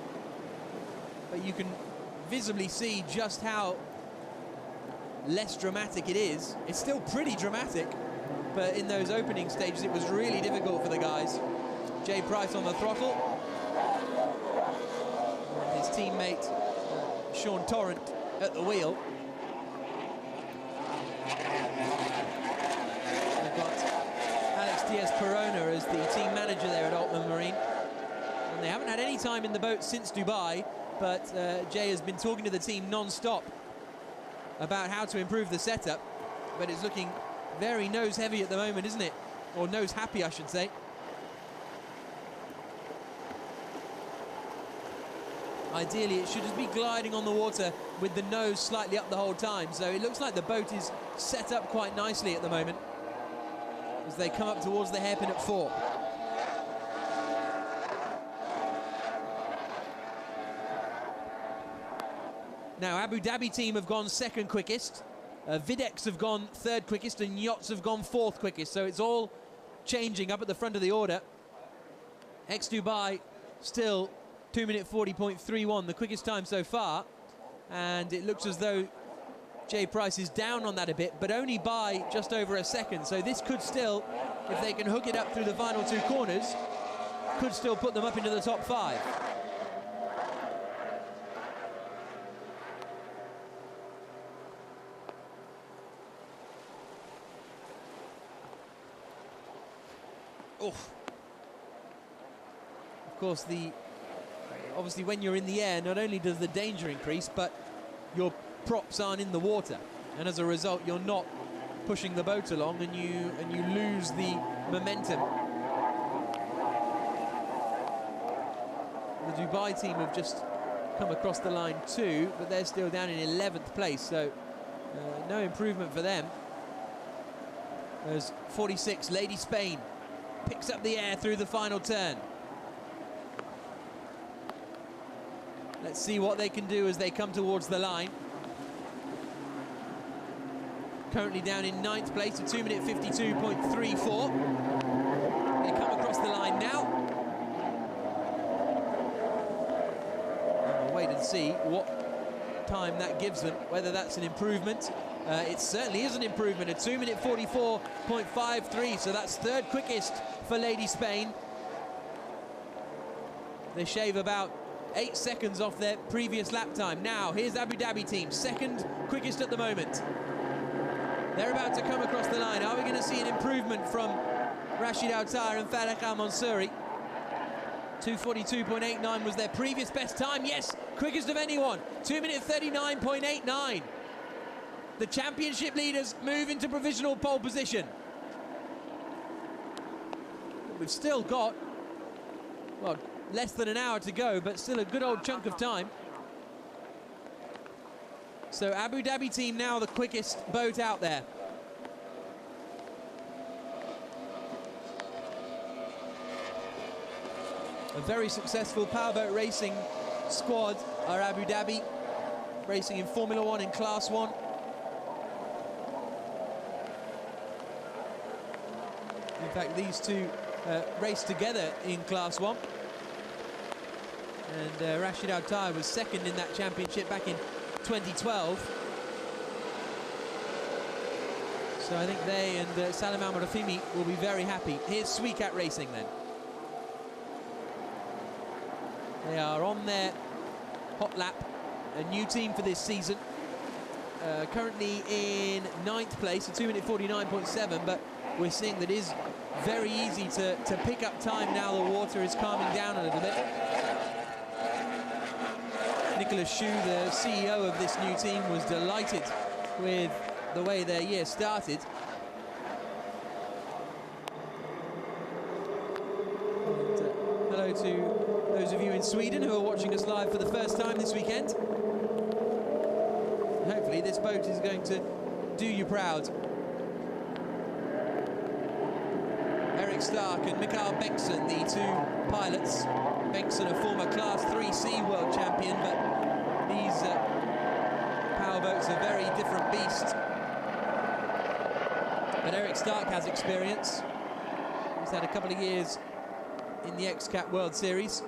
A: But you can visibly see just how less dramatic it is. It's still pretty dramatic, but in those opening stages it was really difficult for the guys. Jay Price on the throttle. His teammate Sean Torrent at the wheel. We've got Alex Diaz-Perona as the team manager there at Altman Marine. And they haven't had any time in the boat since Dubai, but Jay has been talking to the team non-stop about how to improve the setup. But it's looking very nose-heavy at the moment, isn't it? Or nose-happy, I should say. Ideally, it should just be gliding on the water with the nose slightly up the whole time. So it looks like the boat is set up quite nicely at the moment as they come up towards the hairpin at 4. Now, Abu Dhabi team have gone second quickest. Videx have gone third quickest, and Yachts have gone fourth quickest. So it's all changing up at the front of the order. Dubai still 2-minute 40.31, the quickest time so far. And it looks as though Jay Price is down on that a bit, but only by just over a second. So this could still, if they can hook it up through the final two corners, could still put them up into the top 5. Oof. Of course, obviously when you're in the air, not only does the danger increase, but your props aren't in the water, and as a result you're not pushing the boat along, and you lose the momentum. The Dubai team have just come across the line too, but they're still down in 11th place, so no improvement for them. As 46, Lady Spain picks up the air through the final turn. Let's see what they can do as they come towards the line. currently down in 9th place, a 2-minute 52.34. They come across the line now. And we'll wait and see what time that gives them, whether that's an improvement. It certainly is an improvement, a 2-minute 44.53, so that's third quickest for Lady Spain. They shave about 8 seconds off their previous lap time. Now, here's Abu Dhabi team, second quickest at the moment. They're about to come across the line. Are we going to see an improvement from Rashid Al-Taher and Farah Al-Mansouri? 2:42.89 was their previous best time. Yes, quickest of anyone, 2-minute 39.89. The championship leaders move into provisional pole position. We've still got, well, less than an hour to go, but still a good old chunk of time. So Abu Dhabi team now the quickest boat out there. A very successful powerboat racing squad are Abu Dhabi, racing in Formula 1 in Class 1. In fact, these two raced together in Class 1. And Rashid Al-Taher was second in that championship back in 2012. So I think they and Salim Al-Rafimi will be very happy. Here's XCAT Racing then. They are on their hot lap, a new team for this season. Currently in 9th place, a 2-minute 49.7, but we're seeing that it is very easy to pick up time now the water is calming down a little bit. Nicholas Shu, the CEO of this new team, was delighted with the way their year started. And, hello to those of you in Sweden who are watching us live for the first time this weekend. Hopefully this boat is going to do you proud. Eric Stark and Mikael Bengtsson, the two pilots. Bengtsson, a former Class 3C world champion, but these powerboats are very different beasts. But Eric Stark has experience. He's had a couple of years in the XCAT World Series.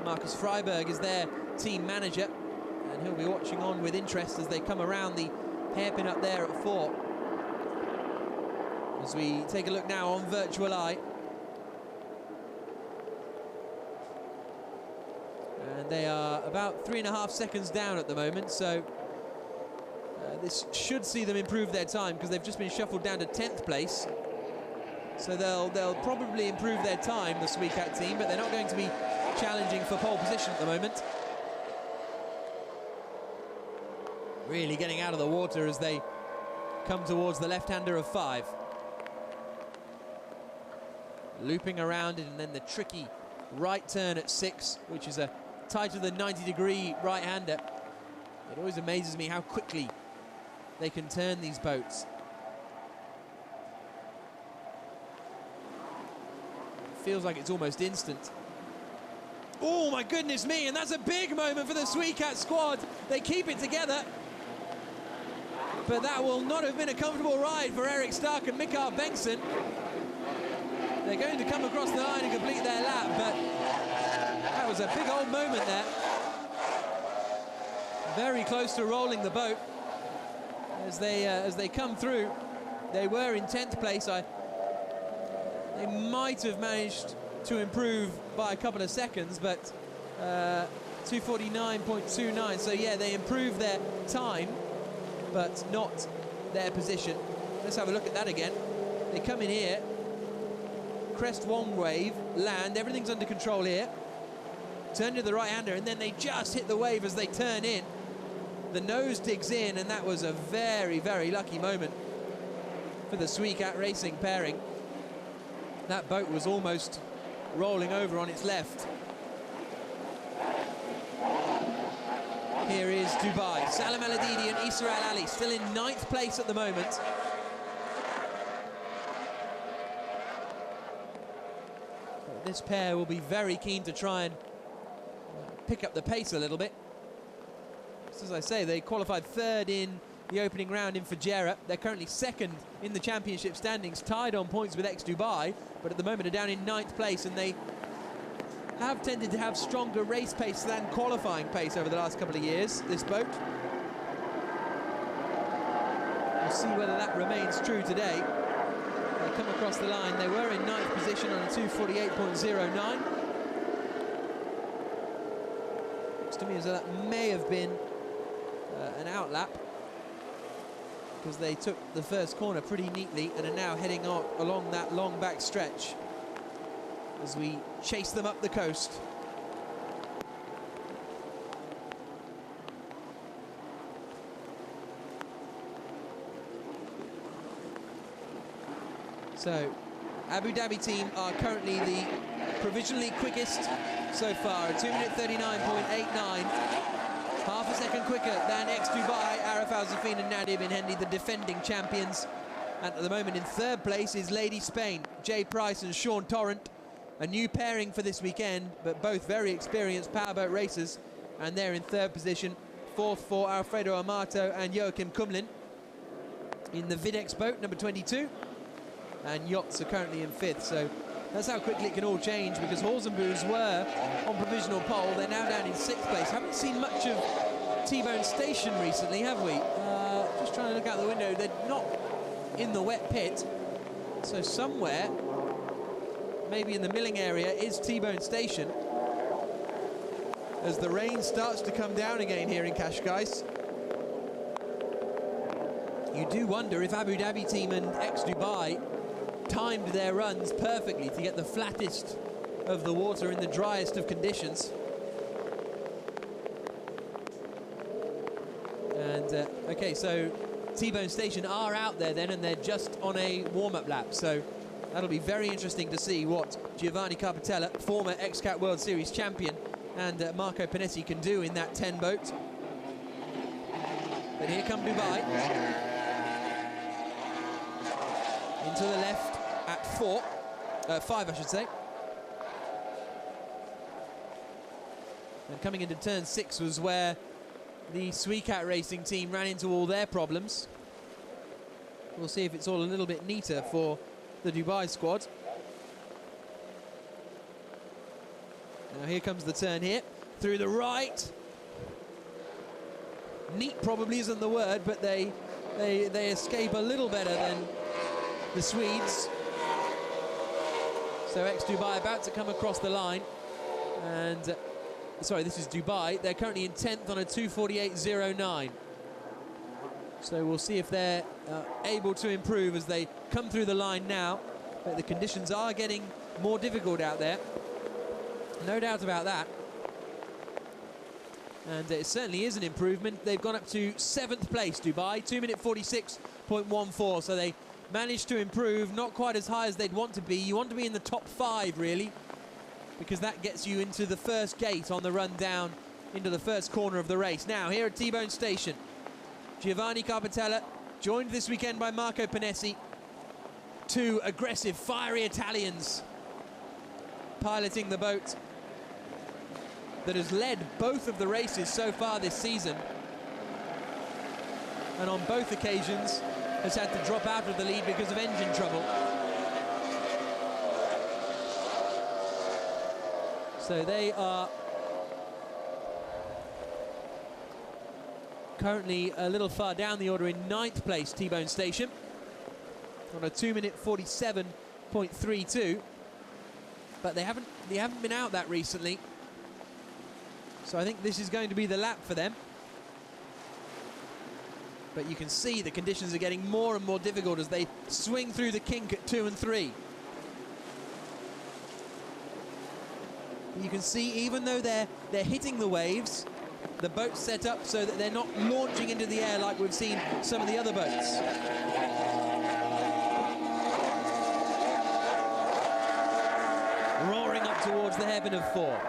A: Marcus Freiberg is their team manager, and he'll be watching on with interest as they come around the hairpin up there at 4. As we take a look now on Virtual Eye. And they are about 3.5 seconds down at the moment, so this should see them improve their time because they've just been shuffled down to 10th place. So they'll probably improve their time, the XCAT team, but they're not going to be challenging for pole position at the moment. Really getting out of the water as they come towards the left-hander of 5. Looping around it, and then the tricky right turn at 6, which is a tighter than 90-degree right-hander. It always amazes me how quickly they can turn these boats. It feels like it's almost instant. Oh my goodness me, and that's a big moment for the XCAT squad. They keep it together. But that will not have been a comfortable ride for Eric Stark and Mikael Bengtsson. They're going to come across the line and complete their lap, but that was a big old moment there. Very close to rolling the boat. As they come through, they were in 10th place. They might have managed to improve by a couple of seconds, but 2:49.29. So yeah, they improved their time, but not their position. Let's have a look at that again. They come in here, crest one wave, land, everything's under control here. Turn to the right-hander, and then they just hit the wave as they turn in. The nose digs in, and that was a very, very lucky moment for the XCAT Racing pairing. That boat was almost rolling over on its left. Here is Dubai. Salam Al-Adidi and Issa Al-Ali still in 9th place at the moment. But this pair will be very keen to try and pick up the pace a little bit. Just as I say, they qualified 3rd in the opening round in Fujairah. They're currently second in the championship standings, tied on points with Dubai, but at the moment are down in 9th place, and they have tended to have stronger race pace than qualifying pace over the last couple of years, this boat. We'll see whether that remains true today. They come across the line. They were in 9th position on a 2:48.09. Looks to me as though that may have been an outlap, because they took the first corner pretty neatly and are now heading out along that long back stretch as we chase them up the coast. So, Abu Dhabi team are currently the provisionally quickest so far, a 2-minute 39.89. Half a second quicker than Dubai, Arif Al-Zafin and Nadia bin Hendy, the defending champions. And at the moment in 3rd place is Lady Spain, Jay Price and Sean Torrent. A new pairing for this weekend, but both very experienced powerboat racers. And they're in 3rd position. 4th for Alfredo Amato and Joachim Kumlin in the Videx boat, number 22. And yachts are currently in 5th, so that's how quickly it can all change, because Horsenboos were on provisional pole. They're now down in 6th place. Haven't seen much of T-Bone Station recently, have we? Just trying to look out the window. They're not in the wet pit, so somewhere, maybe in the milling area, is T-Bone Station, as the rain starts to come down again here in Cascais. You do wonder if Abu Dhabi team and Dubai timed their runs perfectly to get the flattest of the water in the driest of conditions. And okay, so T-Bone Station are out there then, and they're just on a warm-up lap, so that'll be very interesting to see what Giovanni Carpatella, former XCAT World Series champion, and Marco Panessi can do in that 10 boat. But here come Dubai. Into the left at 5 I should say. And coming into turn 6 was where the XCAT Racing team ran into all their problems. We'll see if it's all a little bit neater for the Dubai squad. Now here comes the turn here, through the right. Neat probably isn't the word, but they escape a little better than the Swedes. So Dubai about to come across the line, and sorry, this is Dubai. They're currently in 10th on a 2:48.09. So we'll see if they're able to improve as they come through the line now. But the conditions are getting more difficult out there, no doubt about that. And it certainly is an improvement. They've gone up to 7th place, Dubai, 2-minute 46.14. So they managed to improve, not quite as high as they'd want to be. You want to be in the top 5, really, because that gets you into the first gate on the run down into the first corner of the race. Now, here at T-Bone Station, Giovanni Carpatella, joined this weekend by Marco Panessi. 2 aggressive, fiery Italians piloting the boat that has led both of the races so far this season, and on both occasions has had to drop out of the lead because of engine trouble. So they are currently a little far down the order in 9th place, T-Bone Station, on a 2-minute 47.32. But they haven't been out that recently. So I think this is going to be the lap for them. But you can see the conditions are getting more and more difficult as they swing through the kink at 2 and 3. You can see, even though they're hitting the waves, the boat's set up so that they're not launching into the air like we've seen some of the other boats. Roaring up towards the heaven of 4.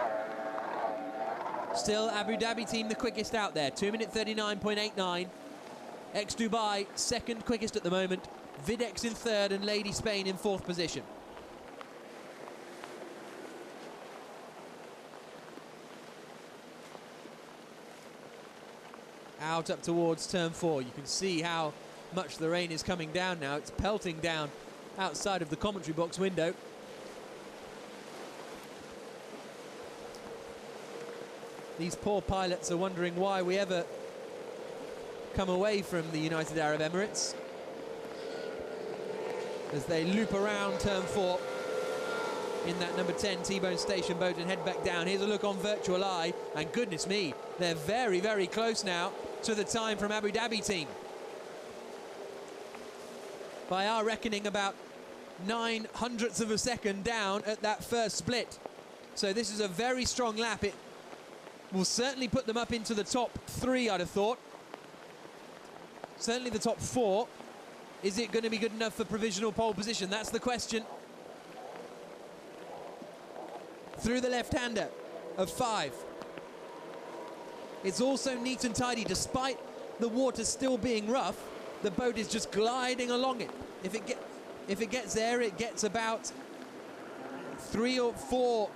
A: Still, Abu Dhabi team the quickest out there, 2-minute 39.89. Dubai second quickest at the moment. Videx in 3rd and Lady Spain in 4th position. out up towards turn 4. You can see how much the rain is coming down now. It's pelting down outside of the commentary box window. These poor pilots are wondering why we ever come away from the United Arab Emirates as they loop around turn 4 in that number 10 T-Bone station boat and head back down. Here's a look on virtual eye, and goodness me, they're very, very close now to the time from Abu Dhabi team. By our reckoning, about 0.09 of a second down at that first split. So this is a very strong lap. It will certainly put them up into the top 3, I'd have thought. Certainly the top 4. Is it going to be good enough for provisional pole position? That's the question. Through the left-hander of 5. It's also neat and tidy. Despite the water still being rough, the boat is just gliding along it. If it gets there, it gets about 3 or 4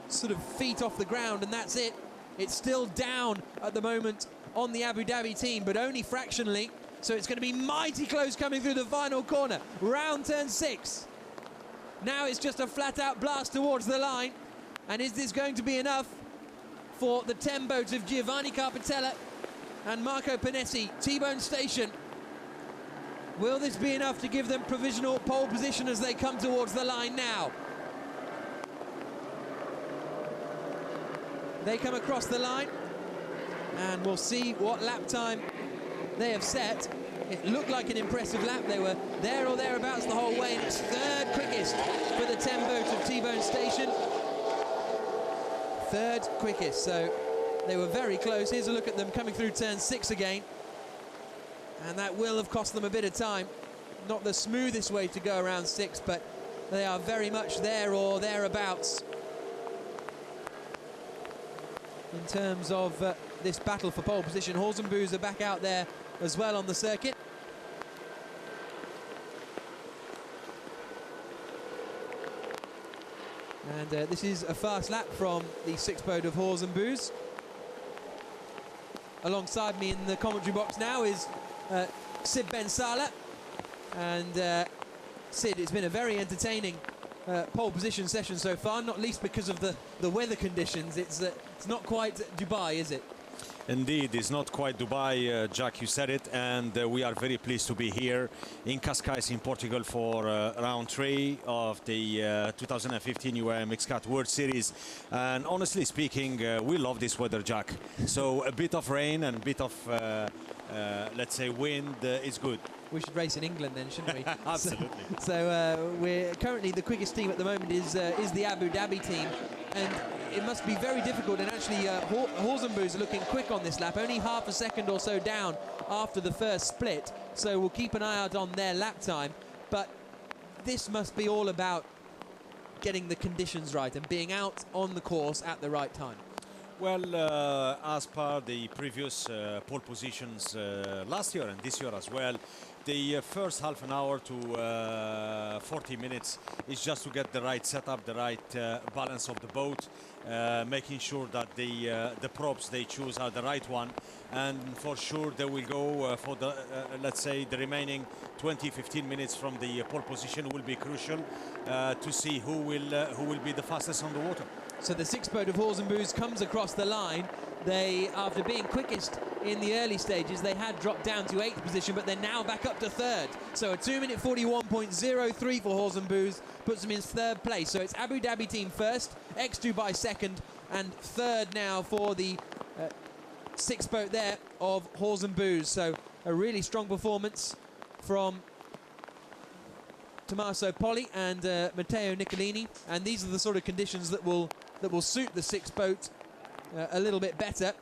A: sort of feet off the ground, and that's it. It's still down at the moment on the Abu Dhabi team, but only fractionally. So it's going to be mighty close coming through the final corner. Round turn 6. Now it's just a flat-out blast towards the line. And is this going to be enough for the 10 boats of Giovanni Carpitella and Marco Panesi, T-Bone Station? Will this be enough to give them provisional pole position as they come towards the line now? They come across the line, and we'll see what lap time they have set. It looked like an impressive lap. They were there or thereabouts the whole way, and it's 3rd quickest for the 10 boats of T-Bone Station. 3rd quickest, so they were very close. Here's a look at them coming through turn 6 again, and that will have cost them a bit of time. Not the smoothest way to go around 6, but they are very much there or thereabouts in terms of this battle for pole position. Horse and Booze are back out there as well on the circuit. And this is a fast lap from the 6th boat of Horse and Booze. Alongside me in the commentary box now is Sid Ben Salah. And Sid, it's been a very entertaining pole position session so far, not least because of the weather conditions. It's not quite Dubai, is it?
B: Indeed, it's not quite Dubai, Jack, you said it, and we are very pleased to be here in Cascais in Portugal for round 3 of the 2015 UIM XCAT World Series. And honestly speaking, we love this weather, Jack. So a bit of rain and a bit of, let's say, wind is good.
A: We should race in England then, shouldn't we?
B: Absolutely.
A: So we're currently the quickest team at the moment is the Abu Dhabi team, and it must be very difficult. And actually, Horse and Booze are looking quick on this lap, only half a second or so down after the first split. So we'll keep an eye out on their lap time. But this must be all about getting the conditions right and being out on the course at the right time.
B: Well, as per the previous pole positions last year and this year as well, the first half an hour to 40 minutes is just to get the right setup, the right balance of the boat, making sure that the props they choose are the right one, and for sure they will go for the let's say the remaining 20-15 minutes from the pole position will be crucial to see who will be the fastest on the water.
A: So the 6th boat of Horse and Booze comes across the line. They, after being quickest in the early stages, they had dropped down to 8th position, but they're now back up to 3rd. So a 2-minute 41.03 for Horse and Booze puts them in 3rd place. So it's Abu Dhabi team 1st, ex-Dubai 2nd, and 3rd now for the 6th boat there of Horse and Booze. So a really strong performance from Tommaso Poli and Matteo Nicolini, and these are the sort of conditions that will suit the 6th boat a little bit better.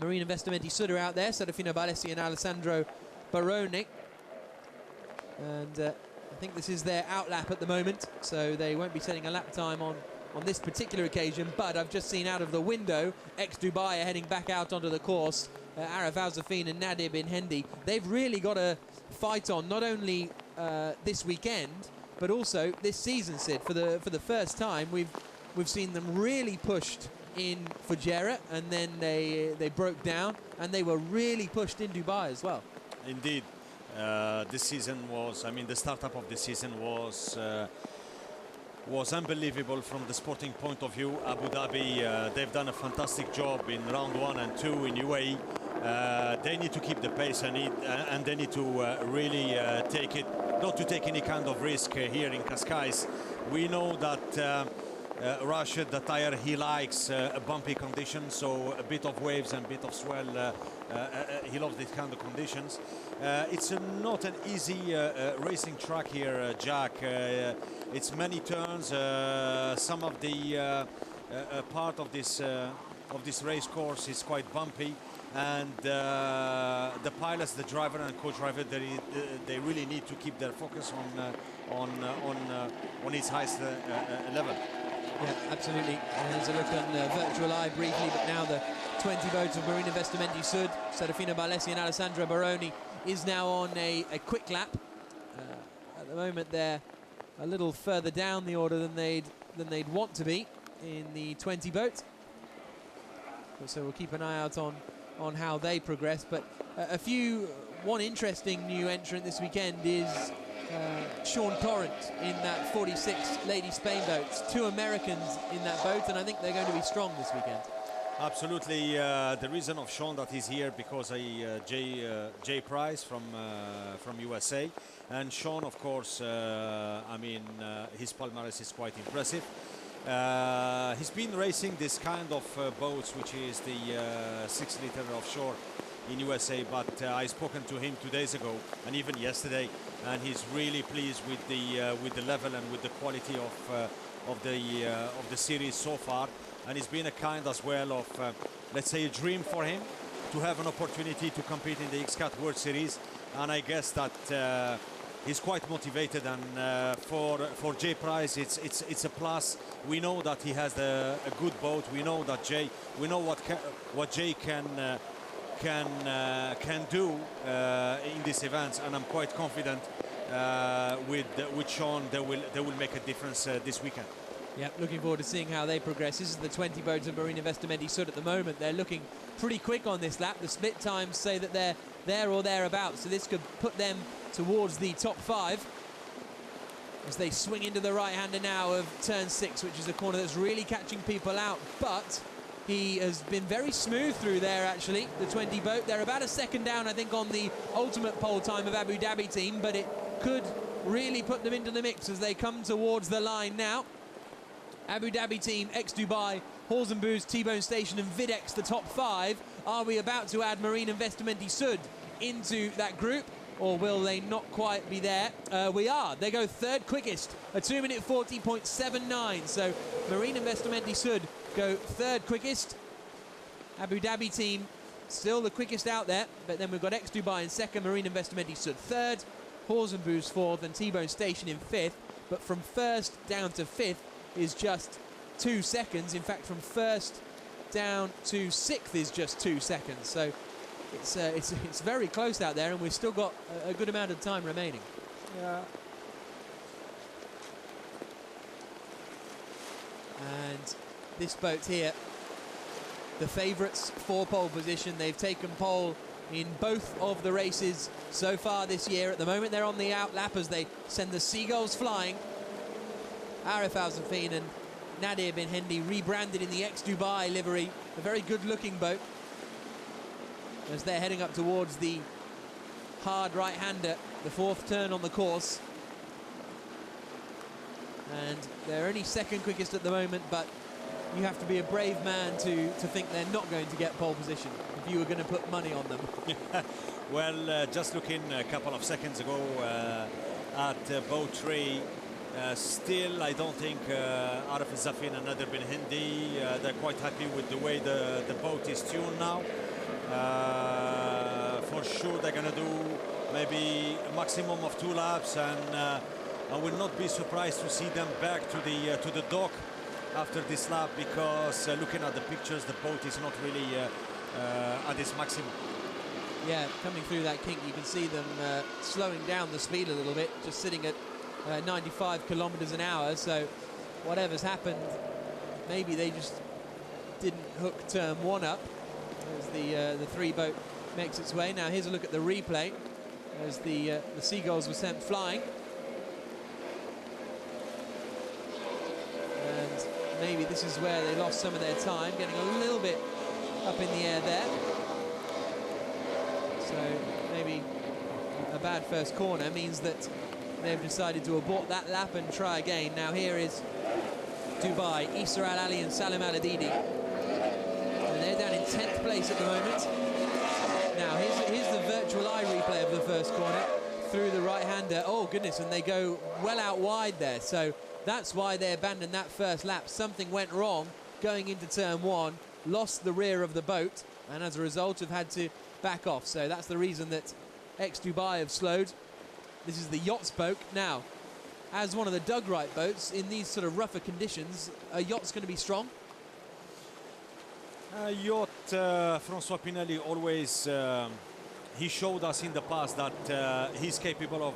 A: Marine Investimenti Sud are out there, Serafino Balesi and Alessandro Baroni, and I think this is their out lap at the moment, so they won't be setting a lap time on this particular occasion. But I've just seen out of the window ex-Dubai are heading back out onto the course. Arif Al-Zafin and Nadib in Hendi. They've really got a fight on, not only this weekend, but also this season, Sid. For the first time, we've seen them really pushed in Fujairah, and then they broke down, and they were really pushed in Dubai as well.
B: Indeed, this season was, I mean, the startup of the season was unbelievable from the sporting point of view. Abu Dhabi, they've done a fantastic job in round 1 and 2 in UAE. They need to keep the pace and they need to really take it, not to take any kind of risk here in Cascais. We know that Rashid, the tire, he likes a bumpy condition, so a bit of waves and a bit of swell, he loves these kind of conditions. It's not an easy racing track here, Jack. It's many turns. Some of the part of this race course is quite bumpy, and the pilots, the driver and co-driver, they really need to keep their focus on its highest level.
A: Yeah, absolutely. And there's a look on virtual eye briefly, but now the 20 boats of Marina Investimenti Sud, Serafino Barlesi and Alessandra Baroni is now on a quick lap. At the moment they're a little further down the order than they'd want to be in the 20 boat. So we'll keep an eye out on how they progress. But one interesting new entrant this weekend is Sean Torrent in that 46 Lady Spain boat. 2 Americans in that boat, and I think they're going to be strong this weekend.
B: Absolutely. The reason of Sean that he's here because Jay Price from USA, and Sean, of course, I mean, his palmarès is quite impressive. He's been racing this kind of boats, which is the 6-liter offshore in USA, but I've spoken to him 2 days ago and even yesterday, and he's really pleased with the level and with the quality of the series so far. And it's been a kind as well of, let's say, a dream for him to have an opportunity to compete in the XCAT World Series. And I guess that he's quite motivated. And for Jay Price, it's a plus. We know that he has a good boat. We know that we know what Jay can do in these events. And I'm quite confident with Sean, they will make a difference this weekend.
A: Yeah, looking forward to seeing how they progress. This is the 20 boats of Marina Investimenti Sud at the moment. They're looking pretty quick on this lap. The split times say that they're there or thereabouts, so this could put them towards the top 5 as they swing into the right-hander now of turn 6, which is a corner that's really catching people out. But he has been very smooth through there, actually, the 20 boat. They're about a second down, I think, on the ultimate pole time of Abu Dhabi team, but it could really put them into the mix as they come towards the line now. Abu Dhabi team, ex-Dubai, Halls and Booze, T-Bone Station and Videx, the top 5. Are we about to add Marina Investimenti Sud into that group, or will they not quite be there? We are. They go 3rd quickest, a 2-minute 40.79. So Marina Investimenti Sud go 3rd quickest. Abu Dhabi team still the quickest out there, but then we've got ex-Dubai in 2nd, Marina Investimenti Sud 3rd, Halls and Booze 4th, and T-Bone Station in 5th. But from 1st down to 5th is just 2 seconds. In fact, from 1st down to 6th is just 2 seconds. So it's very close out there, and we've still got a good amount of time remaining.
B: Yeah.
A: And this boat here, the favourites for pole position. They've taken pole in both of the races so far this year. At the moment, they're on the out lap as they send the seagulls flying. Arif Al-Zafin and Nadir bin Hendi rebranded in the ex-Dubai livery. A very good-looking boat as they're heading up towards the hard right-hander, the 4th turn on the course. And they're only 2nd quickest at the moment, but you have to be a brave man to think they're not going to get pole position if you were going to put money on them.
B: Well, just looking a couple of seconds ago at boat 3, still, I don't think Arif Zafin and Nadir bin Hindi, they're quite happy with the way the boat is tuned now. For sure, they're going to do maybe a maximum of 2 laps, and I will not be surprised to see them back to the dock after this lap, because looking at the pictures, the boat is not really at its maximum.
A: Yeah, coming through that kink, you can see them slowing down the speed a little bit, just sitting at 95 kilometers an hour. So whatever's happened, maybe they just didn't hook turn 1 up as the 3 boat makes its way. Now here's a look at the replay as the seagulls were sent flying. And maybe this is where they lost some of their time, getting a little bit up in the air there. So maybe a bad first corner means that they've decided to abort that lap and try again. Now here is Dubai, Issa Al Ali and Salim Al Adidi. And they're down in 10th place at the moment. Now here's the virtual eye replay of the first corner through the right-hander. Oh goodness, and they go well out wide there. So that's why they abandoned that first lap. Something went wrong going into turn 1, lost the rear of the boat, and as a result have had to back off. So that's the reason that Dubai have slowed. This is the yacht's boat. Now, as one of the dug right boats, in these sort of rougher conditions, a yacht's going to be strong.
B: Yacht, Francois Pinelli always, he showed us in the past that he's capable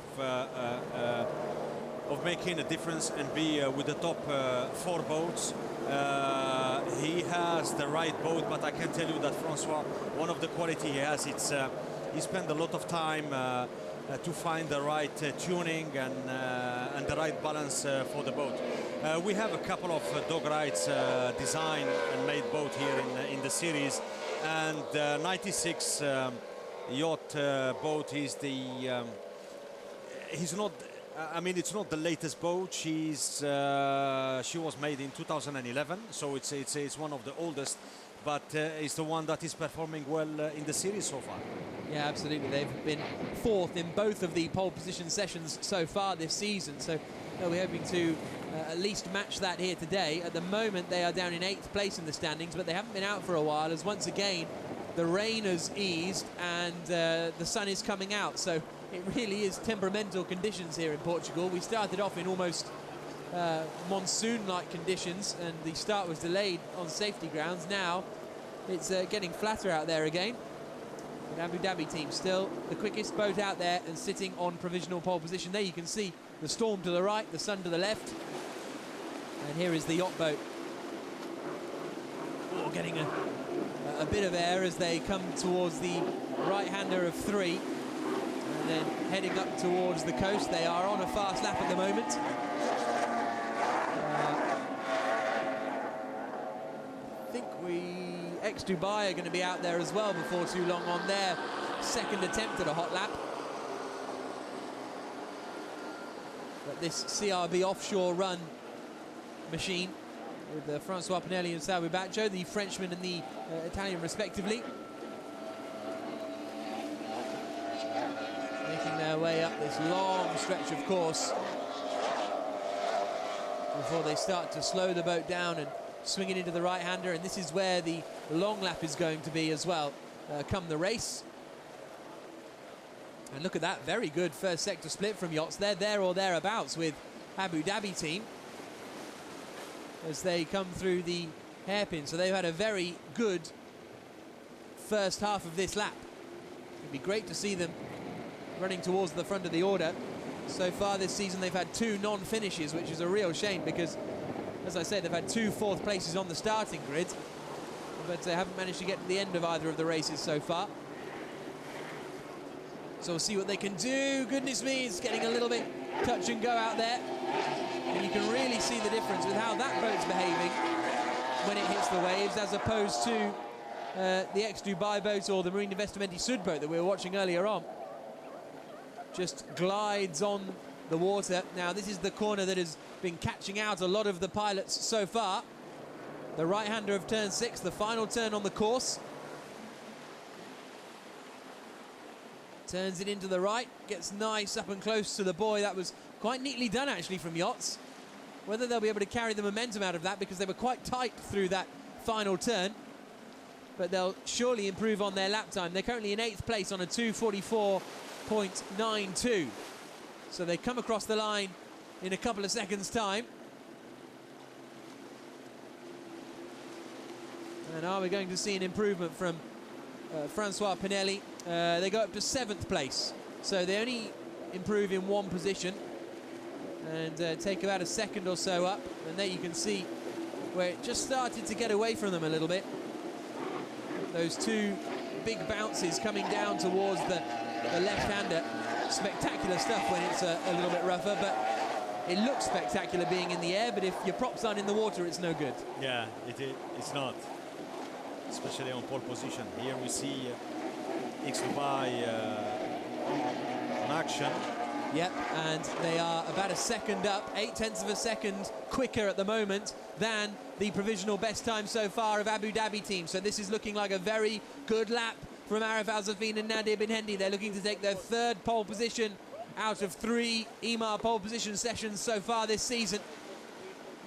B: of making a difference and be with the top 4 boats. He has the right boat, but I can tell you that Francois, one of the quality he has, it's he spent a lot of time to find the right tuning and the right balance for the boat. We have a couple of dog rides designed and made boat here in the series, and 96 yacht boat is the he's not, I mean, it's not the latest boat. She was made in 2011, so it's one of the oldest, but it's the one that is performing well in the series so far.
A: Yeah, absolutely. They've been 4th in both of the pole position sessions so far this season, so they'll be hoping to at least match that here today. At the moment, they are down in 8th place in the standings, but they haven't been out for a while, as once again the rain has eased and the sun is coming out. So it really is temperamental conditions here in Portugal. We started off in almost monsoon-like conditions, and the start was delayed on safety grounds. Now it's getting flatter out there again. The Abu Dhabi team still the quickest boat out there and sitting on provisional pole position. There you can see the Storm to the right, the Sun to the left, and here is the yacht boat. Oh, getting a bit of air as they come towards the right-hander of 3. And then heading up towards the coast. They are on a fast lap at the moment. I think Dubai are going to be out there as well before too long on their second attempt at a hot lap. But this CRB offshore run machine with Francois Pinelli and Salvi Baccio, the Frenchman and the Italian respectively, making their way up this long stretch of course before they start to slow the boat down and swing it into the right-hander. And this is where the long lap is going to be as well come the race. And look at that, very good first sector split from yachts. They're there or thereabouts with Abu Dhabi team as they come through the hairpin. So they've had a very good first half of this lap. It'd be great to see them running towards the front of the order. So far this season they've had 2 non-finishes, which is a real shame because, as I said, they've had 2 4th places on the starting grid, but they haven't managed to get to the end of either of the races so far. So we'll see what they can do. Goodness me, it's getting a little bit touch and go out there. And you can really see the difference with how that boat's behaving when it hits the waves, as opposed to the ex-Dubai boat or the Marine Investimenti Sud boat that we were watching earlier on. Just glides on the water. Now this is the corner that has been catching out a lot of the pilots so far. The right-hander of turn 6, the final turn on the course. Turns it into the right, gets nice up and close to the buoy. That was quite neatly done actually from yachts. Whether they'll be able to carry the momentum out of that, because they were quite tight through that final turn, but they'll surely improve on their lap time. They're currently in 8th place on a 2:44.92. So they come across the line in a couple of seconds time. And are we going to see an improvement from Francois Pinelli? They go up to 7th place, so they only improve in 1 position and take about a second or so up. And there you can see where it just started to get away from them a little bit. Those two big bounces coming down towards the left-hander. Spectacular stuff when it's a little bit rougher, but it looks spectacular being in the air, but if your props aren't in the water, it's no good.
B: Yeah, it's not. Especially on pole position. Here we see XCAT in action.
A: Yep, and they are about a second up, 0.8 of a second quicker at the moment than the provisional best time so far of Abu Dhabi team. So this is looking like a very good lap from Arif Al-Zafin and Nadir Bin Hendi. They're looking to take their third pole position out of 3 EMA pole position sessions so far this season.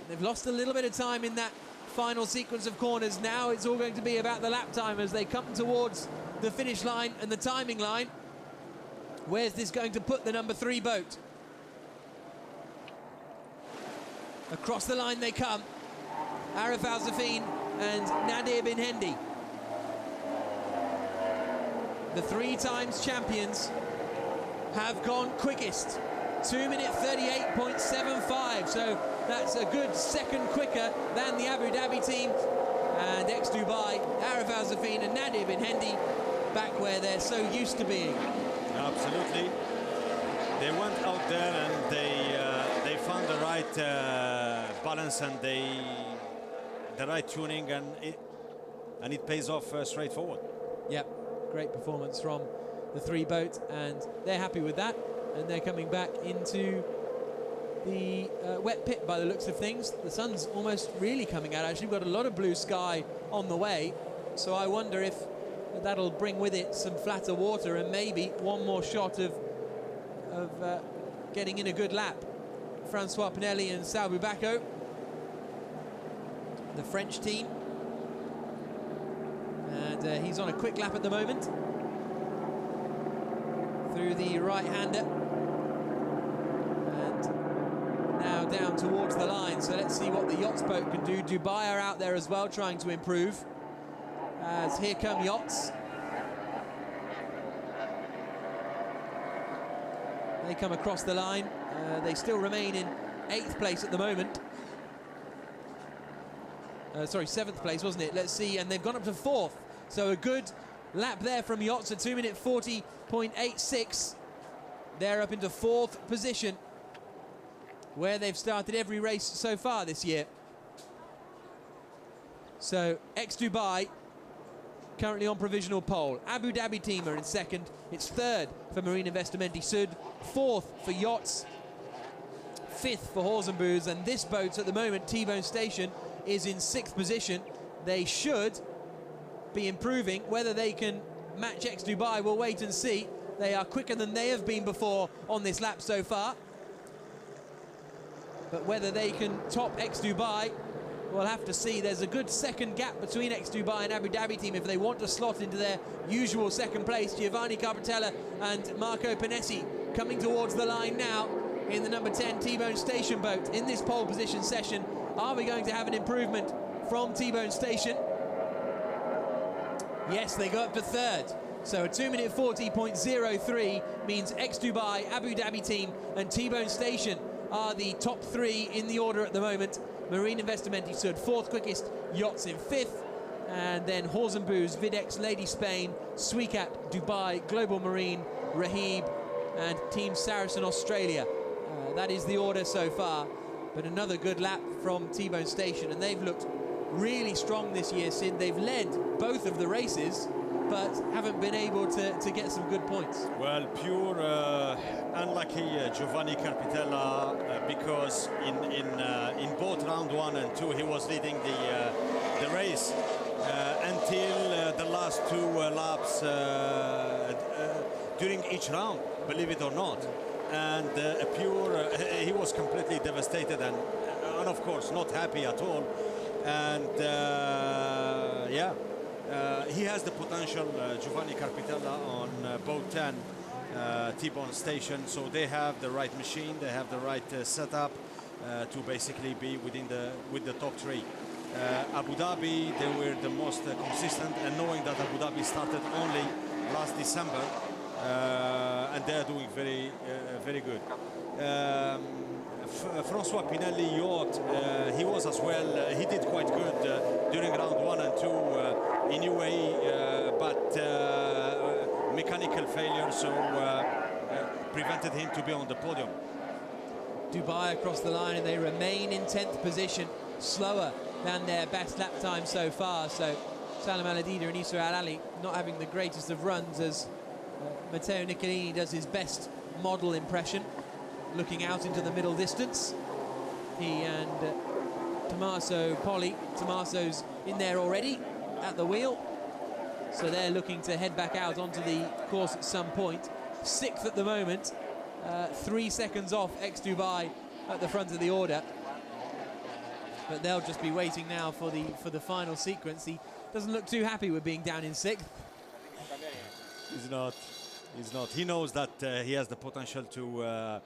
A: They've lost a little bit of time in that final sequence of corners. Now it's all going to be about the lap time as they come towards the finish line and the timing line. Where's this going to put the number 3 boat? Across the line they come. Arif Al-Zafin and Nadir Bin Hendi. The 3 times champions have gone quickest. 2 minute 38.75. So that's a good second quicker than the Abu Dhabi team. And ex-Dubai, Arif Al-Zafin and Nadir Bin Hendi back where they're so used to being.
B: Absolutely. They went out there and they found the right balance and the right tuning, and it pays off straightforward.
A: Yep, great performance from the 3 boat, and they're happy with that, and they're coming back into the wet pit by the looks of things. The sun's almost really coming out. Actually, we've got a lot of blue sky on the way, so I wonder if that'll bring with it some flatter water and maybe one more shot of getting in a good lap. Francois Pinelli and Salbu Bako, the French team, and he's on a quick lap at the moment through the right-hander, and now down towards the line. So let's see what the yachts boat can do. Dubai are out there as well, trying to improve. As here come yachts. They come across the line. They still remain in 8th place at the moment. Sorry, 7th place, wasn't it? Let's see, and they've gone up to 4th. So a good lap there from yachts, a 2 minute 40.86. They're up into 4th position, where they've started every race so far this year. So ex-Dubai currently on provisional pole. Abu Dhabi team are in 2nd. It's 3rd for Marine Investimenti Sud, 4th for Yachts, 5th for Hawes and Booze, and this boat at the moment, T-Bone Station, is in 6th position. They should be improving. Whether they can match ex-Dubai, we'll wait and see. They are quicker than they have been before on this lap so far. But whether they can top ex-Dubai, we'll have to see. There's a good second gap between ex-Dubai and Abu Dhabi team if they want to slot into their usual second place. Giovanni Carpatella and Marco Panesi coming towards the line now in the number 10 T-Bone Station boat in this pole position session. Are we going to have an improvement from T-Bone Station? Yes, they go up to 3rd. So a 2 minute 40.03 means ex-Dubai, Abu Dhabi team and T-Bone Station are the top 3 in the order at the moment. Marine Investimenti Sud 4th quickest, Yachts in 5th, and then Hawes and Booze, Videx, Lady Spain, XCAT, Dubai, Global Marine, Rahib, and Team Saracen Australia. That is the order so far, but another good lap from T-Bone Station, and they've looked really strong this year, Sid. They've led both of the races, but haven't been able to get some good points.
B: Well, pure unlucky Giovanni Carpitella, because in both round 1 and 2 he was leading the race until the last 2 laps during each round, believe it or not. And he was completely devastated and of course not happy at all. And yeah. He has the potential, Giovanni Carpitella, on boat 10 T-Bone Station, so they have the right machine, they have the right setup to basically be with the top 3. Abu Dhabi, they were the most consistent, and knowing that Abu Dhabi started only last December, and they're doing very good. Francois Pinelli yacht, he was as well. He did quite good during round 1 and 2 in UAE, but mechanical failure, so prevented him to be on the podium.
A: Dubai across the line, and they remain in 10th position, slower than their best lap time so far. So Salam Al-Adida and Issa Al-Ali not having the greatest of runs, as Matteo Nicolini does his best model impression, looking out into the middle distance. He and Tommaso Poli. Tommaso's in there already at the wheel, so they're looking to head back out onto the course at some point. 6th at the moment, 3 seconds off ex-Dubai at the front of the order. But they'll just be waiting now for the final sequence. He doesn't look too happy with being down in 6th.
B: He's not. He's not. He knows that he has the potential to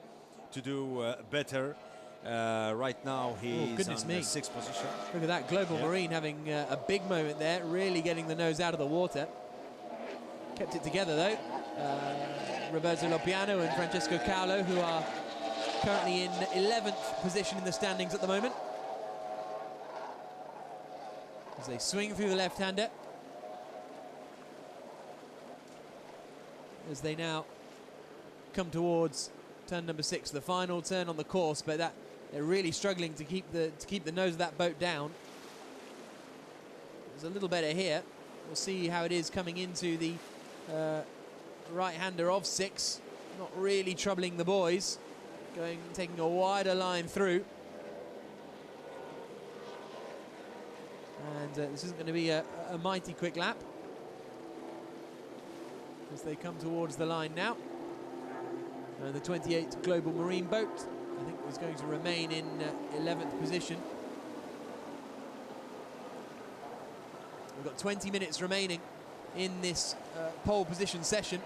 B: do better. Right now he's on the 6th position.
A: Look at that, Global Marine having a big moment there, really getting the nose out of the water. Kept it together though. Roberto Lopiano and Francesco Caulo, who are currently in 11th position in the standings at the moment, as they swing through the left-hander, as they now come towards turn number 6, the final turn on the course. But that they're really struggling to keep the nose of that boat down. There's a little better here. We'll see how it is coming into the right-hander of 6. Not really troubling the boys, taking a wider line through. And this isn't going to be a mighty quick lap, as they come towards the line now. And the 28th Global Marine boat, I think, is going to remain in 11th position. We've got 20 minutes remaining in this pole position session.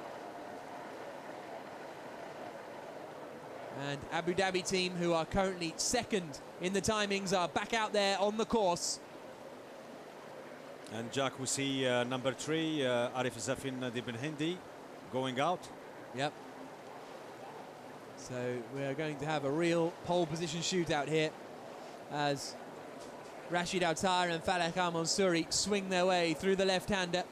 A: And Abu Dhabi team, who are currently 2nd in the timings, are back out there on the course.
B: And Jack, we see number 3, Arif Zafin Ibn Hindi, going out.
A: Yep. So we're going to have a real pole position shootout here, as Rashid Al-Tahir and Falak Al-Mansouri swing their way through the left-hander.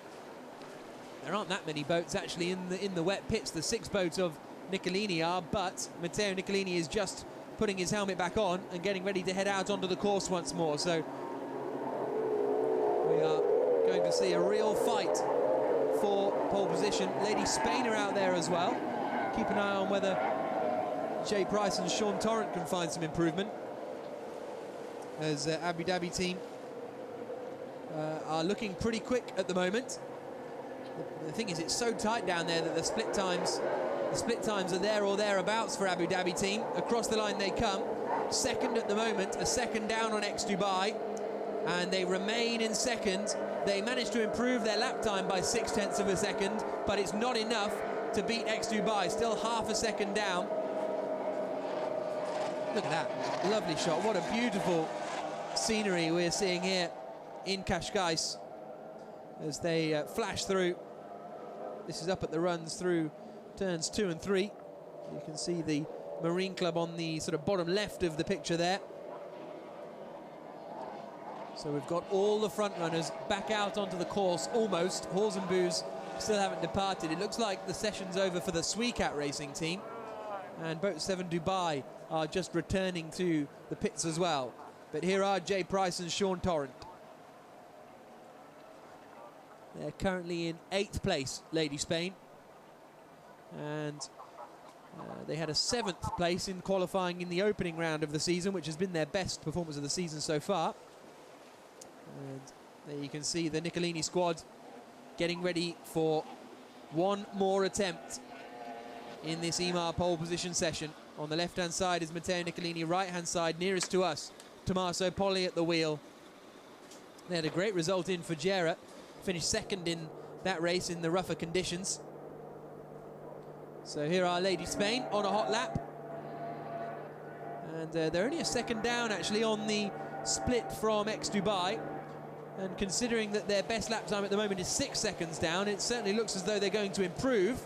A: There aren't that many boats actually in the wet pits. The 6 boats of Nicolini are, but Matteo Nicolini is just putting his helmet back on and getting ready to head out onto the course once more. So we are going to see a real fight for pole position. Lady Spain are out there as well. Keep an eye on whether Jay Price and Sean Torrent can find some improvement, as Abu Dhabi team are looking pretty quick at the moment. The thing is, it's so tight down there that the split times are there or thereabouts for Abu Dhabi team. Across the line they come. 2nd at the moment, a 2nd down on ex-Dubai, and they remain in 2nd. They managed to improve their lap time by 0.6 of a second, but it's not enough to beat ex-Dubai. Still half a second down. Look at that, lovely shot. What a beautiful scenery we're seeing here in Cascais as they flash through. This is up at the runs through turns 2 and 3. You can see the Marine Club on the sort of bottom left of the picture there. So we've got all the front runners back out onto the course almost. Halls and Boos still haven't departed. It looks like the session's over for the XCAT racing team, and Boat 7 Dubai are just returning to the pits as well. But here are Jay Price and Sean Torrent. They're currently in 8th place, Lady Spain, and they had a 7th place in qualifying in the opening round of the season, which has been their best performance of the season so far. And there you can see the Nicolini squad getting ready for one more attempt in this EMAR pole position session. On the left-hand side is Matteo Nicolini, right-hand side, nearest to us, Tommaso Poli at the wheel. They had a great result in Fujairah, finished 2nd in that race in the rougher conditions. So here are Lady Spain on a hot lap. And they're only a 2nd down, actually, on the split from ex-Dubai. And considering that their best lap time at the moment is 6 seconds down, it certainly looks as though they're going to improve.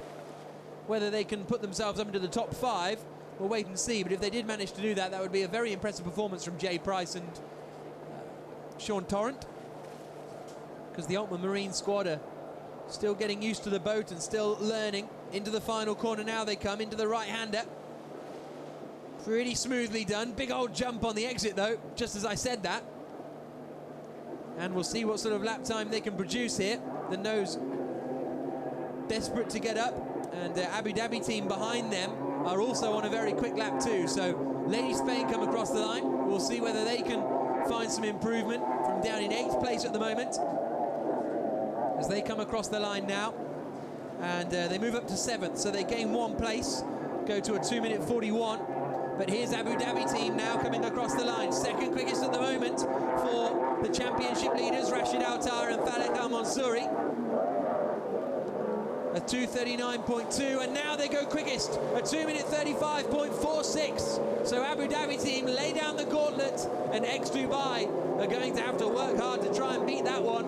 A: Whether they can put themselves up into the top 5, we'll wait and see. But if they did manage to do that, that would be a very impressive performance from Jay Price and Sean Torrent, because the Altman Marine squad are still getting used to the boat and still learning. Into the final corner now they come, into the right-hander. Pretty smoothly done. Big old jump on the exit, though, just as I said that. And we'll see what sort of lap time they can produce here. The nose desperate to get up, and Abu Dhabi team behind them are also on a very quick lap too. So Lady Spain come across the line. We'll see whether they can find some improvement from down in 8th place at the moment, as they come across the line now, and they move up to 7th, so they gain 1 place, go to a 2-minute 41. But here's Abu Dhabi team now coming across the line, second quickest at the moment for the championship leaders, Rashid Altar and Falek Al Mansouri. A 2:39.2, and now they go quickest, a 2-minute 35.46. So Abu Dhabi team lay down the gauntlet, and X Dubai are going to have to work hard to try and beat that one.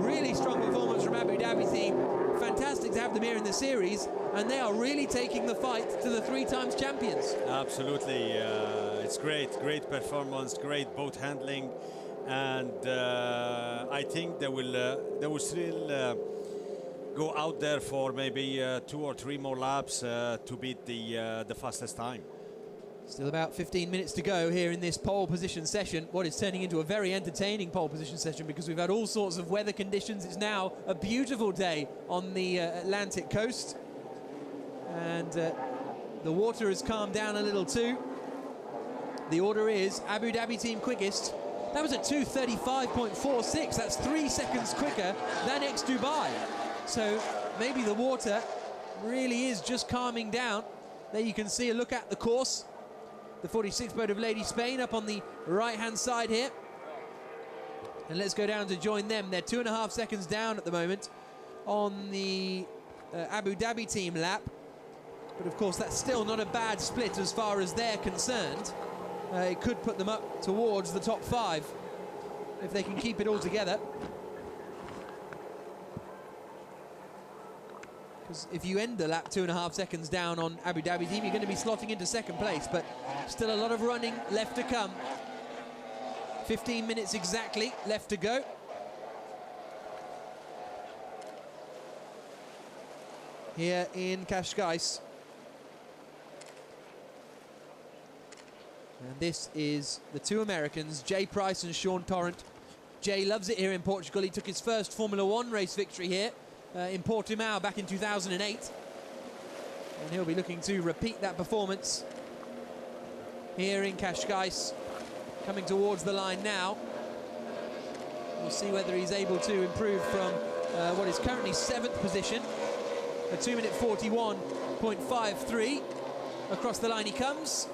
A: Really strong performance from Abu Dhabi team. Fantastic to have them here in the series, and they are really taking the fight to the 3-time champions.
B: Absolutely, it's great performance, great boat handling, and I think they will still go out there for maybe 2 or 3 more laps to beat the fastest time.
A: Still about 15 minutes to go here in this pole position session, what is turning into a very entertaining pole position session, because we've had all sorts of weather conditions. It's now a beautiful day on the Atlantic coast, and the water has calmed down a little too. The order is Abu Dhabi team quickest. That was at 2:35.46. That's 3 seconds quicker than X Dubai. So maybe the water really is just calming down. There you can see a look at the course. The 46th boat of Lady Spain up on the right-hand side here. And let's go down to join them. They're 2.5 seconds down at the moment on the Abu Dhabi team lap. But of course, that's still not a bad split as far as they're concerned. It could put them up towards the top 5 if they can keep it all together. Because if you end the lap 2.5 seconds down on Abu Dhabi team, you're going to be slotting into 2nd place, but still a lot of running left to come. 15 minutes exactly left to go. Here in Cascais. And this is the 2 Americans, Jay Price and Sean Torrent. Jay loves it here in Portugal. He took his first Formula 1 race victory here in Portimao back in 2008. And he'll be looking to repeat that performance here in Cascais. Coming towards the line now. We'll see whether he's able to improve from what is currently 7th position. A 2-minute 41.53. Across the line he comes.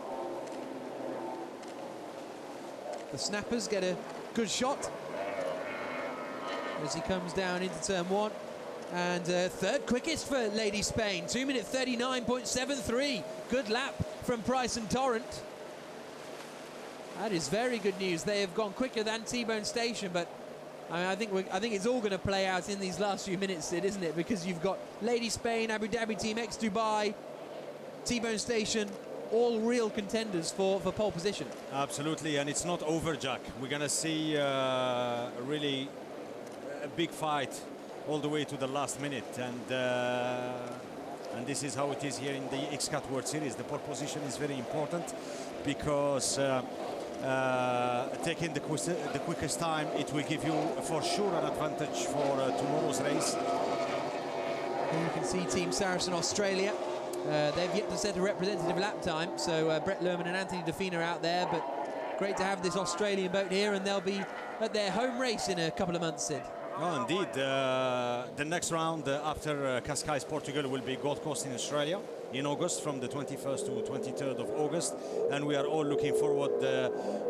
A: The snappers get a good shot as he comes down into turn 1. And 3rd quickest for Lady Spain, 2-minute 39.73. Good lap from Price and Torrent. That is very good news. They have gone quicker than T-Bone Station, but I think it's all going to play out in these last few minutes, Sid, isn't it? Because you've got Lady Spain, Abu Dhabi team, X Dubai, T-Bone Station, all real contenders for pole position.
B: Absolutely, and it's not over, Jack. We're going to see really a big fight all the way to the last minute, and this is how it is here in the XCAT World Series. The pole position is very important because taking the quickest time, it will give you for sure an advantage for tomorrow's race.
A: And you can see Team Saracen Australia. They've yet to set a representative lap time, so Brett Lerman and Anthony Defina are out there, but great to have this Australian boat here, and they'll be at their home race in a couple of months, Sid.
B: Oh, indeed. The next round after Cascais, Portugal, will be Gold Coast in Australia in August, from the 21st to 23rd of August. And we are all looking forward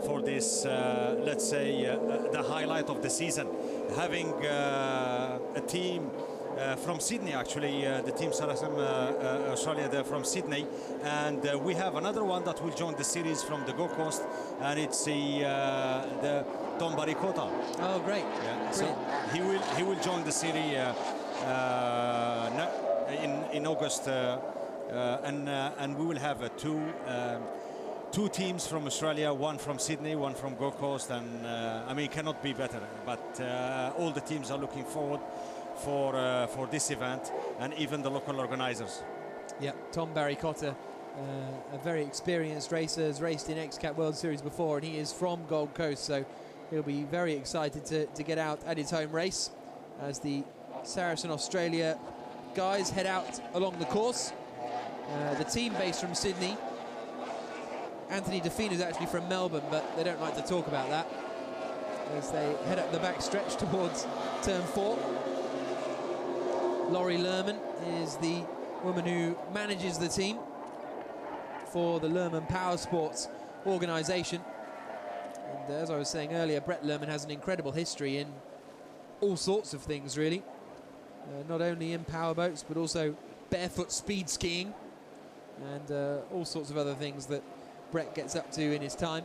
B: for this, let's say, the highlight of the season. Having a team from Sydney, actually, the team Saracen Australia, they're from Sydney. And we have another one that will join the series from the Gold Coast, and it's the Tom Baricota.
A: Oh, great.
B: Yeah. So he will join the series in August and we will have two teams from Australia, one from Sydney, one from Gold Coast, and I mean, it cannot be better. But all the teams are looking forward for this event, and even the local organizers.
A: Yeah, Tom Barry-Cotter, a very experienced racer, has raced in XCAT World Series before, and he is from Gold Coast, so he'll be very excited to get out at his home race as the Saracen Australia guys head out along the course. The team based from Sydney, Anthony Define is actually from Melbourne, but they don't like to talk about that as they head up the back stretch towards turn 4. Laurie Lerman is the woman who manages the team for the Lerman Power Sports organisation. And as I was saying earlier, Brett Lerman has an incredible history in all sorts of things, really. Not only in powerboats, but also barefoot speed skiing and all sorts of other things that Brett gets up to in his time.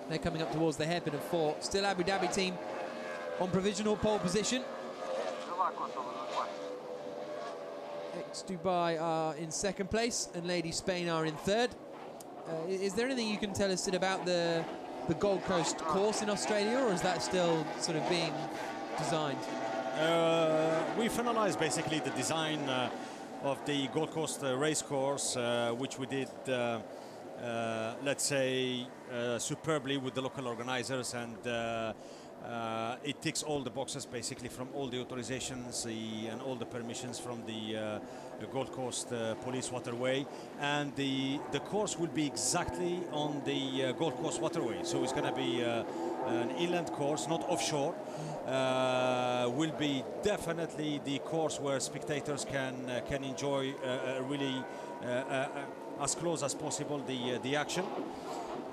A: They're coming up towards the hairpin of 4. Still Abu Dhabi team on provisional pole position. Ex-Dubai are in 2nd place and Lady Spain are in 3rd. Is there anything you can tell us, Sid, about the Gold Coast course in Australia, or is that still sort of being designed?
B: We finalized basically the design of the Gold Coast race course, which we did, let's say, superbly with the local organizers, and it ticks all the boxes basically from all the authorizations and all the permissions from the Gold Coast Police Waterway, and the course will be exactly on the Gold Coast Waterway, so it's going to be an inland course, not offshore. Will be definitely the course where spectators can enjoy really as close as possible the action.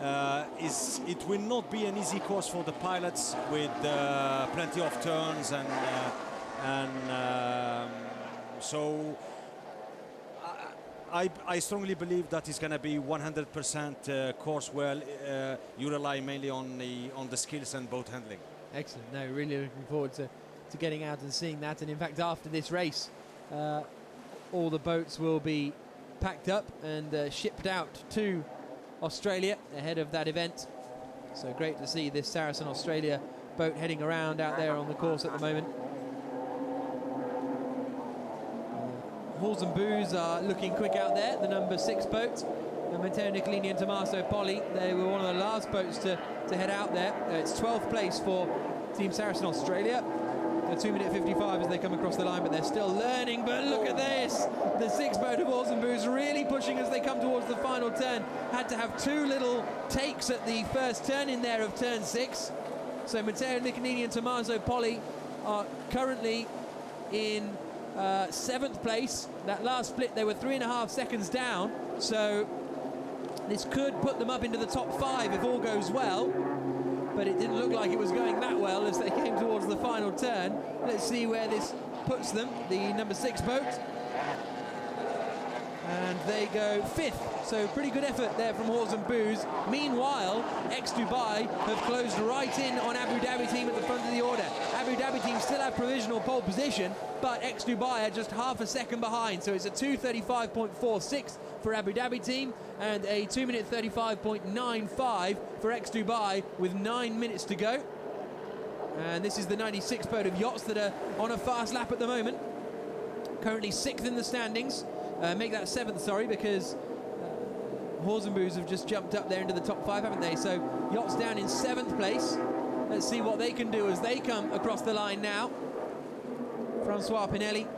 B: It will not be an easy course for the pilots with plenty of turns so I strongly believe that it's going to be 100% course well. You rely mainly on the skills and boat handling.
A: Excellent. No, really looking forward to getting out and seeing that. And in fact, after this race, all the boats will be packed up and shipped out to Australia ahead of that event. So great to see this Saracen Australia boat heading around out there on the course at the moment. Halls and Booze are looking quick out there, the number 6 boat. And Matteo Nicolini and Tommaso Poli, they were one of the last boats to head out there. It's 12th place for Team Saracen Australia. 2:55 as they come across the line, but they're still learning. But look at this, the 6 boat of Halls and Booze really pushing as they come towards the final turn. Had to have 2 little takes at the first turn in there of turn 6. So Matteo Nicolini and Tommaso Poli are currently in 7th place. That last split, they were 3.5 seconds down, so this could put them up into the top 5 if all goes well, but it didn't look like it was going that well as they came towards the final turn. Let's see where this puts them. The number 6 boat, and they go 5th, so pretty good effort there from Halls and Booze. Meanwhile, ex-Dubai have closed right in on Abu Dhabi team at the front of the order. Abu Dhabi team still have provisional pole position, but ex-Dubai are just half a second behind, so it's a 2:35.46 for Abu Dhabi team and a 2:35.95 for ex-Dubai with 9 minutes to go. And this is the 96 boat of yachts that are on a fast lap at the moment. Currently 6th in the standings. Make that 7th, sorry, because Halls and Booze have just jumped up there into the top 5, haven't they? So yachts down in 7th place. Let's see what they can do as they come across the line now. Francois Pinelli,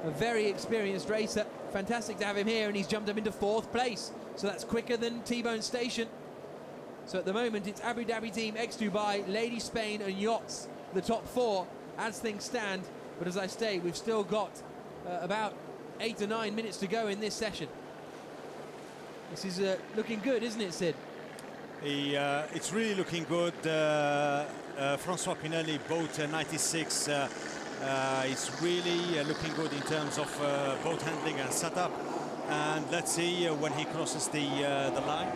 A: a very experienced racer. Fantastic to have him here, and he's jumped up into 4th place. So that's quicker than T-Bone Station. So at the moment, it's Abu Dhabi team, ex-Dubai, Lady Spain and Yachts, the top 4 as things stand. But as I say, we've still got about 8 or 9 minutes to go in this session. This is looking good, isn't it, Sid?
B: It's really looking good. Francois Pinelli, boat 96, is really looking good in terms of boat handling and setup. And let's see when he crosses the line.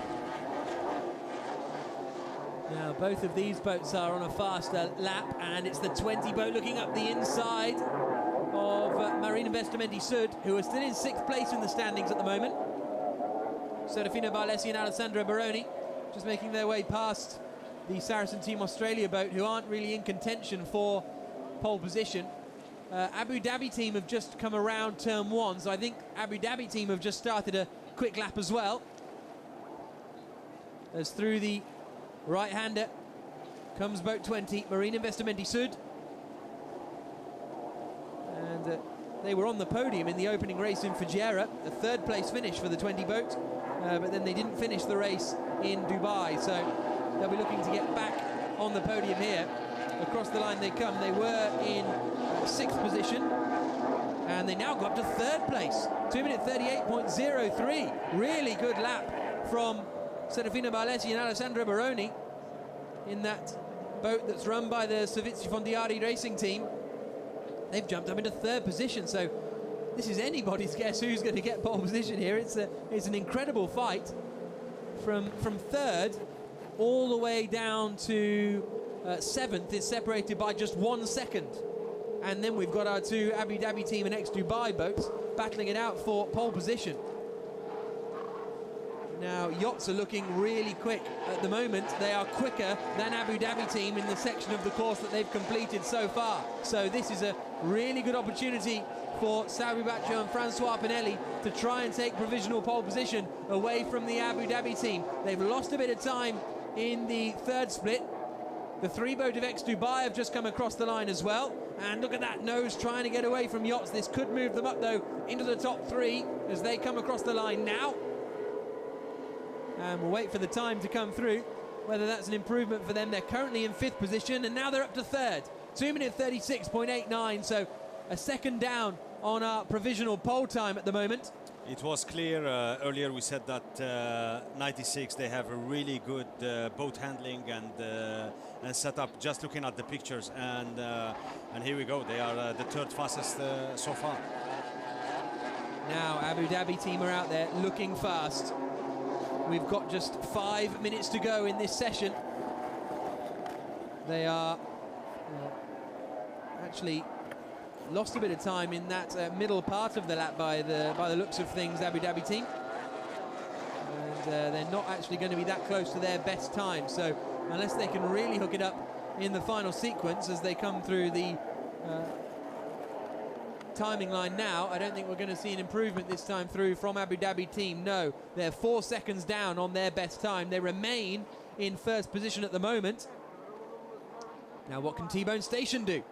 A: Now, both of these boats are on a faster lap, and it's the 20 boat looking up the inside. of Marine Investimenti Sud, who are still in 6th place in the standings at the moment. Serafino Barlesi and Alessandra Baroni just making their way past the Saracen Team Australia boat, who aren't really in contention for pole position. Abu Dhabi team have just come around turn 1, so I think Abu Dhabi team have just started a quick lap as well. As through the right-hander comes boat 20, Marine Investimenti Sud. And they were on the podium in the opening race in Fujairah, a 3rd place finish for the 20 boat, but then they didn't finish the race in Dubai, so they'll be looking to get back on the podium here. Across the line they come. They were in 6th position, and they now go up to 3rd place. 2-minute 38.03. Really good lap from Serafino Barlesi and Alessandra Baroni in that boat that's run by the Servizi Fondiari racing team. They've jumped up into 3rd position, so this is anybody's guess who's going to get pole position here. It's an incredible fight from 3rd all the way down to 7th. It's separated by just 1 second. And then we've got our 2 Abu Dhabi team and ex-Dubai boats battling it out for pole position. Now, yachts are looking really quick at the moment. They are quicker than Abu Dhabi team in the section of the course that they've completed so far. So this is a really good opportunity for Sabri Baccio and Francois Pinelli to try and take provisional pole position away from the Abu Dhabi team. They've lost a bit of time in the 3rd split. The 3 boat of ex-Dubai have just come across the line as well. And look at that nose trying to get away from yachts. This could move them up, though, into the top 3 as they come across the line now. And we'll wait for the time to come through, whether that's an improvement for them. They're currently in 5th position, and now they're up to 3rd. 2-minute 36.89, so a second down on our provisional pole time at the moment.
B: It was clear earlier. We said that 96 they have a really good boat handling and setup. Just looking at the pictures, and here we go. They are the 3rd fastest so far.
A: Now Abu Dhabi team are out there looking fast. We've got just 5 minutes to go in this session. They are actually lost a bit of time in that middle part of the lap by the looks of things, Abu Dhabi team. And they're not actually going to be that close to their best time. So unless they can really hook it up in the final sequence as they come through the timing line now, I don't think we're going to see an improvement this time through from Abu Dhabi team. No, they're 4 seconds down on their best time. They remain in 1st position at the moment. Now what can T-Bone Station do?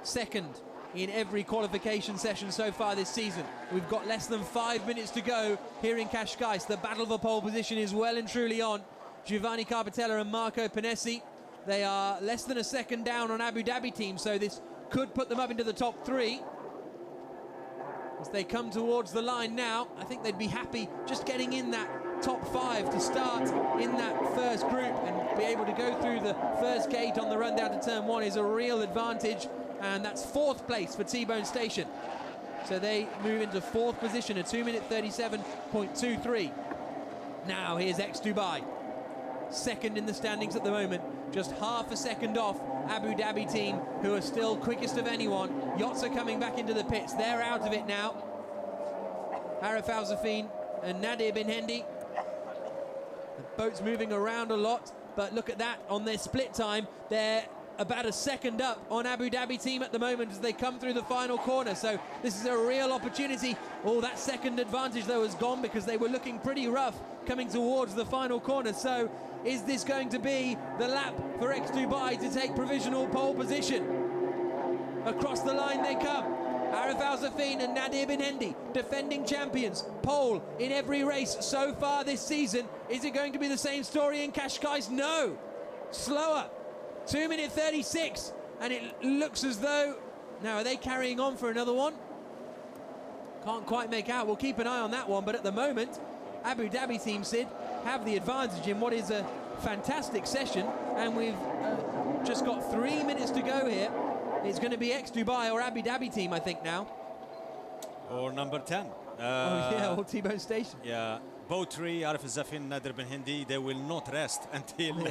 A: 2nd in every qualification session so far this season. We've got less than 5 minutes to go here in Cascais. The battle for pole position is well and truly on. Giovanni Carpatella and Marco Panesi, they are less than a second down on Abu Dhabi team, so this could put them up into the top 3. As they come towards the line now, I think they'd be happy just getting in that top 5 to start in that 1st group and be able to go through the 1st gate on the run down to turn 1 is a real advantage, and that's 4th place for T-Bone Station. So they move into 4th position, a 2-minute 37.23. Now here's ex-Dubai, 2nd in the standings at the moment, just half a second off Abu Dhabi team, who are still quickest of anyone. Yachts are coming back into the pits. They're out of it now. Arif Al-Zafin and Nadir Bin Hendi. The boat's moving around a lot, but look at that on their split time. They're about a second up on Abu Dhabi team at the moment as they come through the final corner. So this is a real opportunity. Oh, that second advantage though has gone because they were looking pretty rough coming towards the final corner. So is this going to be the lap for ex-Dubai to take provisional pole position? Across the line they come. Arif Al-Zafin and Nadir Bin Hendi, defending champions, pole in every race so far this season. Is it going to be the same story in Cascais? No. Slower. 2-minute 36, and it looks as though... Now, are they carrying on for another one? Can't quite make out. We'll keep an eye on that one, but at the moment, Abu Dhabi team, Sid, have the advantage in what is a fantastic session, and we've just got 3 minutes to go here. It's going to be ex-Dubai or Abu Dhabi team, I think, now.
B: Or number 10.
A: Oh, yeah, or T-Bone Station.
B: Yeah, both three, Arif Zafin, Nader Ben Hindi, they will not rest until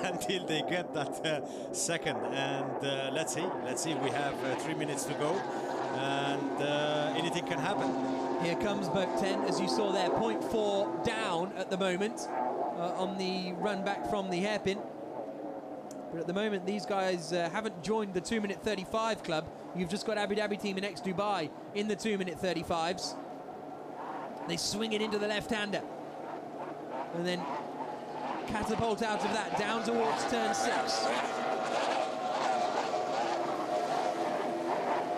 B: until they get that second. And let's see. We have 3 minutes to go, and anything can happen.
A: Here comes boat 10, as you saw there, 0.4 down at the moment on the run back from the hairpin. But at the moment, these guys haven't joined the 2-minute 35 club. You've just got Abu Dhabi team and X-Dubai in the 2-minute 35s. They swing it into the left-hander. And then catapult out of that, down towards turn 6.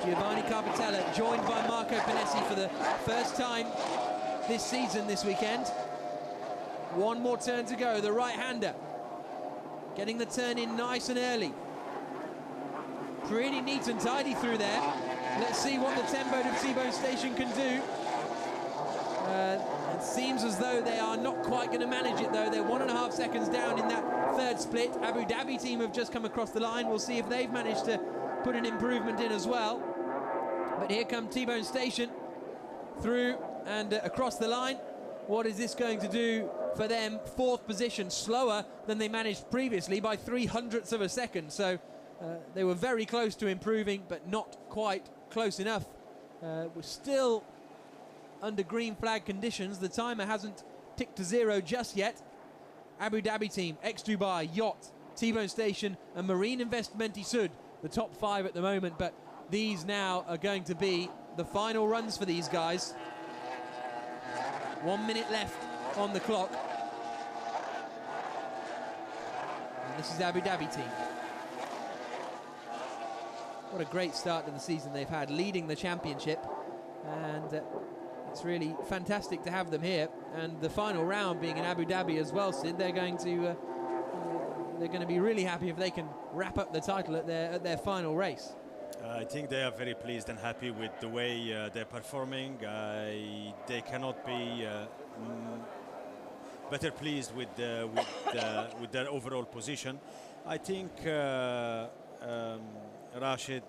A: Giovanni Carpatella joined by Marco Panesi for the first time this season, this weekend. One more turn to go, the right-hander. Getting the turn in nice and early. Pretty neat and tidy through there. Let's see what the 10 boat of T-Bone Station can do. It seems as though they are not quite going to manage it, though. They're 1.5 seconds down in that third split. Abu Dhabi team have just come across the line. We'll see if they've managed to put an improvement in as well. But here come T-Bone Station through and across the line. What is this going to do for them? 4th position, slower than they managed previously by 0.03 of a second. So they were very close to improving, but not quite close enough. We're still under green flag conditions. The timer hasn't ticked to 0 just yet. Abu Dhabi team, X-Dubai, Yacht, T-Bone Station and Marine Investmenti Sud, the top 5 at the moment. But these now are going to be the final runs for these guys. 1 minute left on the clock. And this is Abu Dhabi team. What a great start to the season they've had, leading the championship. And it's really fantastic to have them here. And the final round being in Abu Dhabi as well, Sid, they're going to be really happy if they can wrap up the title at their final race.
B: I think they are very pleased and happy with the way they're performing. They cannot be better pleased with their overall position. I think Rashid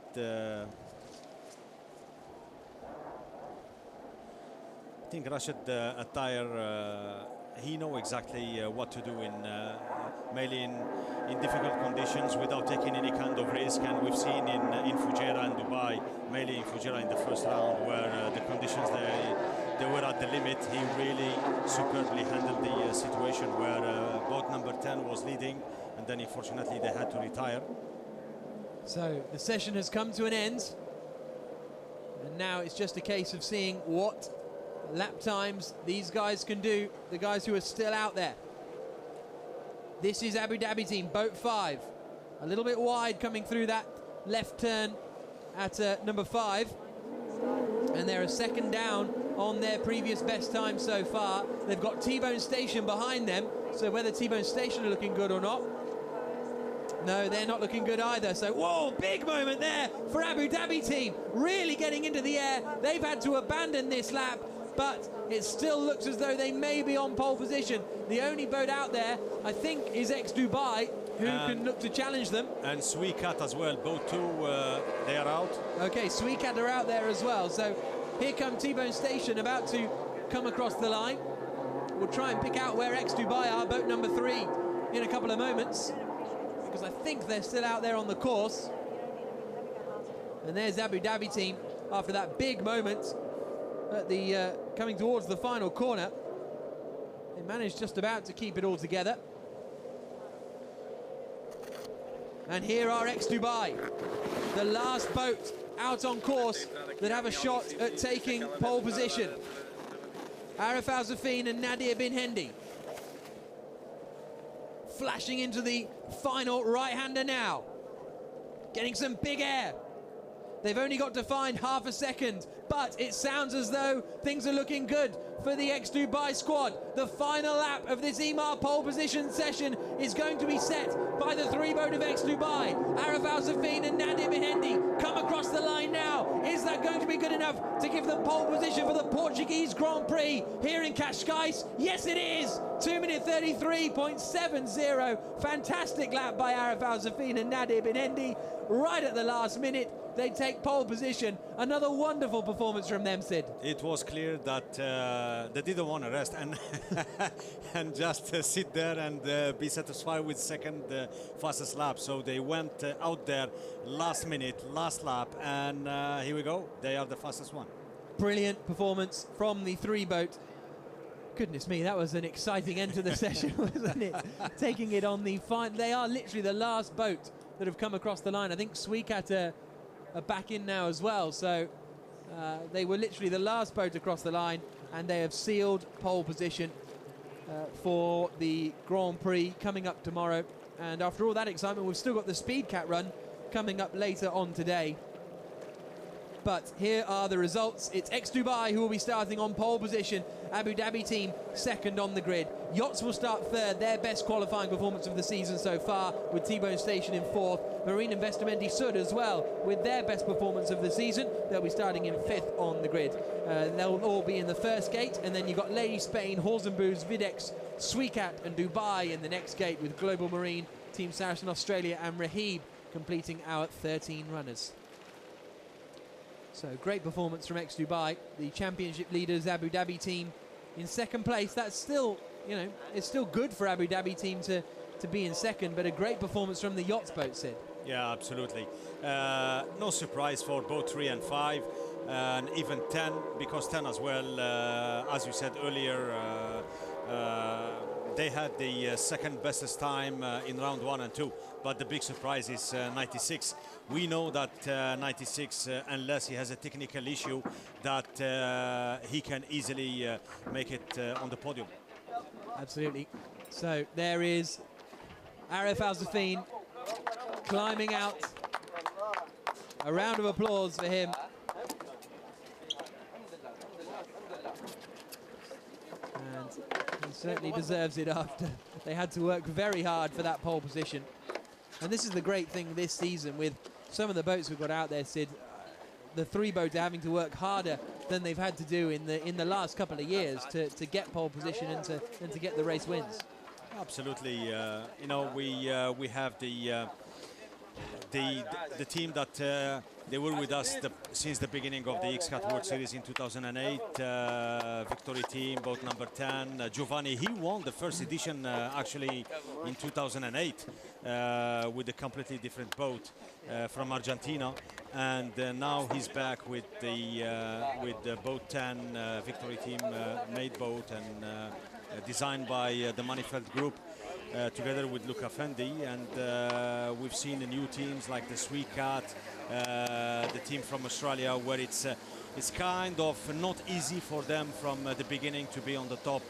B: Attire, he knows exactly what to do mainly in difficult conditions without taking any kind of risk. And we've seen in Fujairah and Dubai, mainly in Fujairah in the first round, where the conditions they were at the limit. He really superbly handled the situation where boat number 10 was leading, and then unfortunately they had to retire.
A: So the session has come to an end, and now it's just a case of seeing what lap times these guys can do, the guys who are still out there. This is Abu Dhabi team, boat 5. A little bit wide coming through that left turn at number 5. And they're a second down on their previous best time so far. They've got T-Bone Station behind them, so whether T-Bone Station are looking good or not. No, they're not looking good either. So, whoa, big moment there for Abu Dhabi team. Really getting into the air. They've had to abandon this lap, but it still looks as though they may be on pole position. The only boat out there, I think, is X-Dubai, who can look to challenge them.
B: And XCAT as well, both two, they are out.
A: Okay, XCAT are out there as well. So here come T-Bone Station, about to come across the line. We'll try and pick out where X-Dubai are, boat number 3, in a couple of moments, because I think they're still out there on the course. And there's Abu Dhabi team after that big moment at the coming towards the final corner. They managed just about to keep it all together. And here are X-Dubai, the last boat out on course that have a shot at taking pole position. Arif Al-Zafin and Nadir bin Hendi flashing into the final right-hander now, getting some big air. They've only got to find half a second, but it sounds as though things are looking good for the X-Dubai squad. The final lap of this EMAR pole position session is going to be set by the 3 boat of X-Dubai. Arif Al-Zafin and Nadir bin Hendi come across the line now. Is Is that going to be good enough to give them pole position for the Portuguese Grand Prix here in Cascais? Yes, it is. 2 minute 33.70. Fantastic lap by Arif Al-Safin and Nadir Bin-Hendi. Right at the last minute, they take pole position. Another wonderful performance from them, Sid.
B: It was clear that they didn't want to rest and and just sit there and be satisfied with second fastest lap. So they went out there last minute, last lap, and here we go. They are the fastest one.
A: Brilliant performance from the three boat. Goodness me, that was an exciting end to the session, wasn't it? Taking it on the fine. They are literally the last boat that have come across the line. I think XCAT are back in now as well. So they were literally the last boat across the line, and they have sealed pole position for the Grand Prix coming up tomorrow. And after all that excitement, we've still got the XCAT run coming up later on today. But here are the results. It's Dubai who will be starting on pole position. Abu Dhabi team second on the grid. Yachts will start third, their best qualifying performance of the season so far, with T-Bone Station in fourth. Marine Investimenti Sud as well, with their best performance of the season. They'll be starting in fifth on the grid. They'll all be in the first gate, and then you've got Lady Spain, Horzenboos, Videx, XCAT and Dubai in the next gate, with Global Marine, Team Saracen Australia and Rahib completing our 13 runners. So great performance from Dubai. The championship leaders, Abu Dhabi team, in second place. That's still, you know, it's still good for Abu Dhabi team to be in second, but a great performance from the yachts boat, Sid.
B: Yeah, absolutely. No surprise for both 3 and 5, and even 10, because 10 as well, as you said earlier, they had the second bestest time in round 1 and 2, but the big surprise is 96. We know that 96, unless he has a technical issue, that he can easily make it on the podium.
A: Absolutely. So there is Arif Al-Safin climbing out. A round of applause for him. And he certainly deserves it after they had to work very hard for that pole position. And this is the great thing this season with some of the boats we've got out there, Sid. The three boats are having to work harder than they've had to do in the last couple of years to get pole position and to get the race wins.
B: Absolutely. You know, we have the team that they were with us since the beginning of the XCAT World Series in 2008. Victory team, boat number 10. Giovanni, he won the first edition actually in 2008 with a completely different boat from Argentina, and now he's back with the boat 10 Victory team made boat and designed by the Manifeld Group. Together with Luca Fendi, and we've seen the new teams like the XCAT, the team from Australia, where it's kind of not easy for them from the beginning to be on the top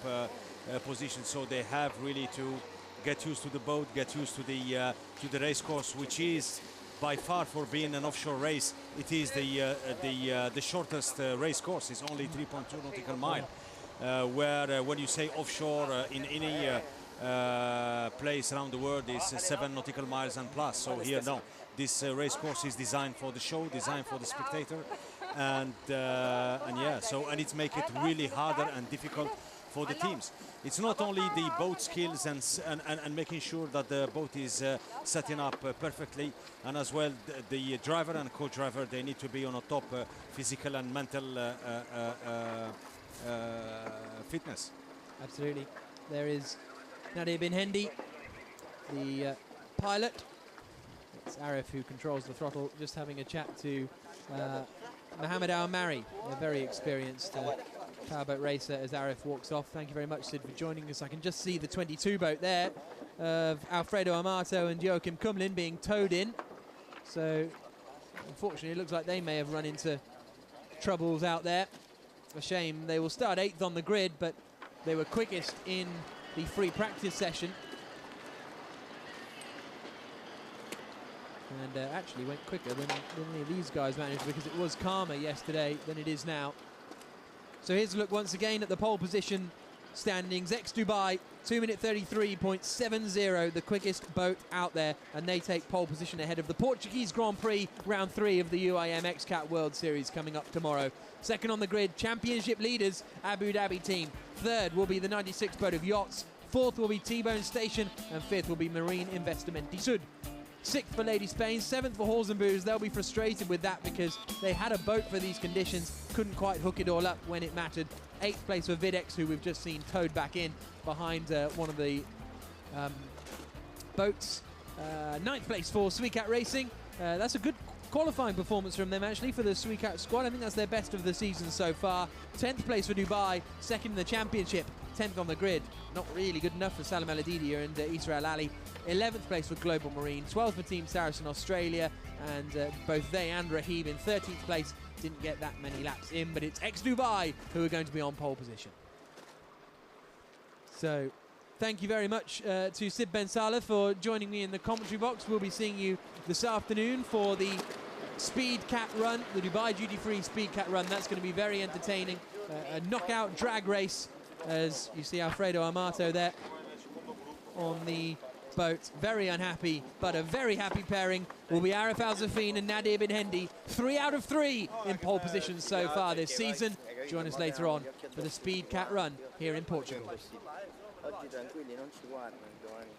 B: position. So they have really to get used to the boat, get used to the race course, which is by far, for being an offshore race, it is the shortest race course. It's only 3.2 nautical mile. Where when you say offshore in any place around the world is 7 nautical miles and plus. So here, no, this race course is designed for the show, designed for the spectator, and yeah, so and it's make it really harder and difficult for the teams. It's not only the boat skills and making sure that the boat is setting up perfectly, and as well the driver and co-driver, they need to be on a top physical and mental fitness.
A: Absolutely. There is Nadir Bin-Hendi, the pilot. It's Arif who controls the throttle, just having a chat to Mohammed Al-Mari, a very experienced powerboat racer, as Arif walks off. Thank you very much, Sid, for joining us. I can just see the 22 boat there of Alfredo Amato and Joachim Kumlin being towed in. So, unfortunately, it looks like they may have run into troubles out there. A shame. They will start 8th on the grid, but they were quickest in the free practice session, and actually went quicker than any of these guys managed, because it was calmer yesterday than it is now. So here's a look once again at the pole position standings. Dubai, 2 minute 33.70, the quickest boat out there, and they take pole position ahead of the Portuguese Grand Prix, round 3 of the UIM XCAT World Series coming up tomorrow. Second on the grid, championship leaders, Abu Dhabi team. Third will be the 96 boat of Yachts. Fourth will be T-Bone Station, and fifth will be Marine Investimenti Sud. Sixth for Lady Spain, seventh for Halls and Booze. They'll be frustrated with that because they had a boat for these conditions, couldn't quite hook it all up when it mattered. Eighth place for Videx, who we've just seen towed back in behind one of the boats. Ninth place for XCAT Racing. That's a good qualifying performance from them, actually, for the XCAT squad. I think that's their best of the season so far. 10th place for Dubai, second in the championship, 10th on the grid. Not really good enough for Salam Al-Adidia and Isra Al-Ali. 11th place for Global Marine, 12th for Team Saracen Australia, and both they and Rahib in 13th place. Didn't get that many laps in, but it's Dubai who are going to be on pole position. So thank you very much to Sid Ben Salah for joining me in the commentary box. We'll be seeing you this afternoon for the Speed Cat Run, the Dubai Duty Free Speed Cat Run. That's going to be very entertaining. A knockout drag race, as you see Alfredo Amato there on the boat. Very unhappy, but a very happy pairing will be Arif Al-Zafin and Nadir Bin Hendi. 3 out of 3 in pole positions so far this season. Join us later on for the Speed Cat Run here in Portugal.
C: Oggi tranquilli, non ci guardano domani.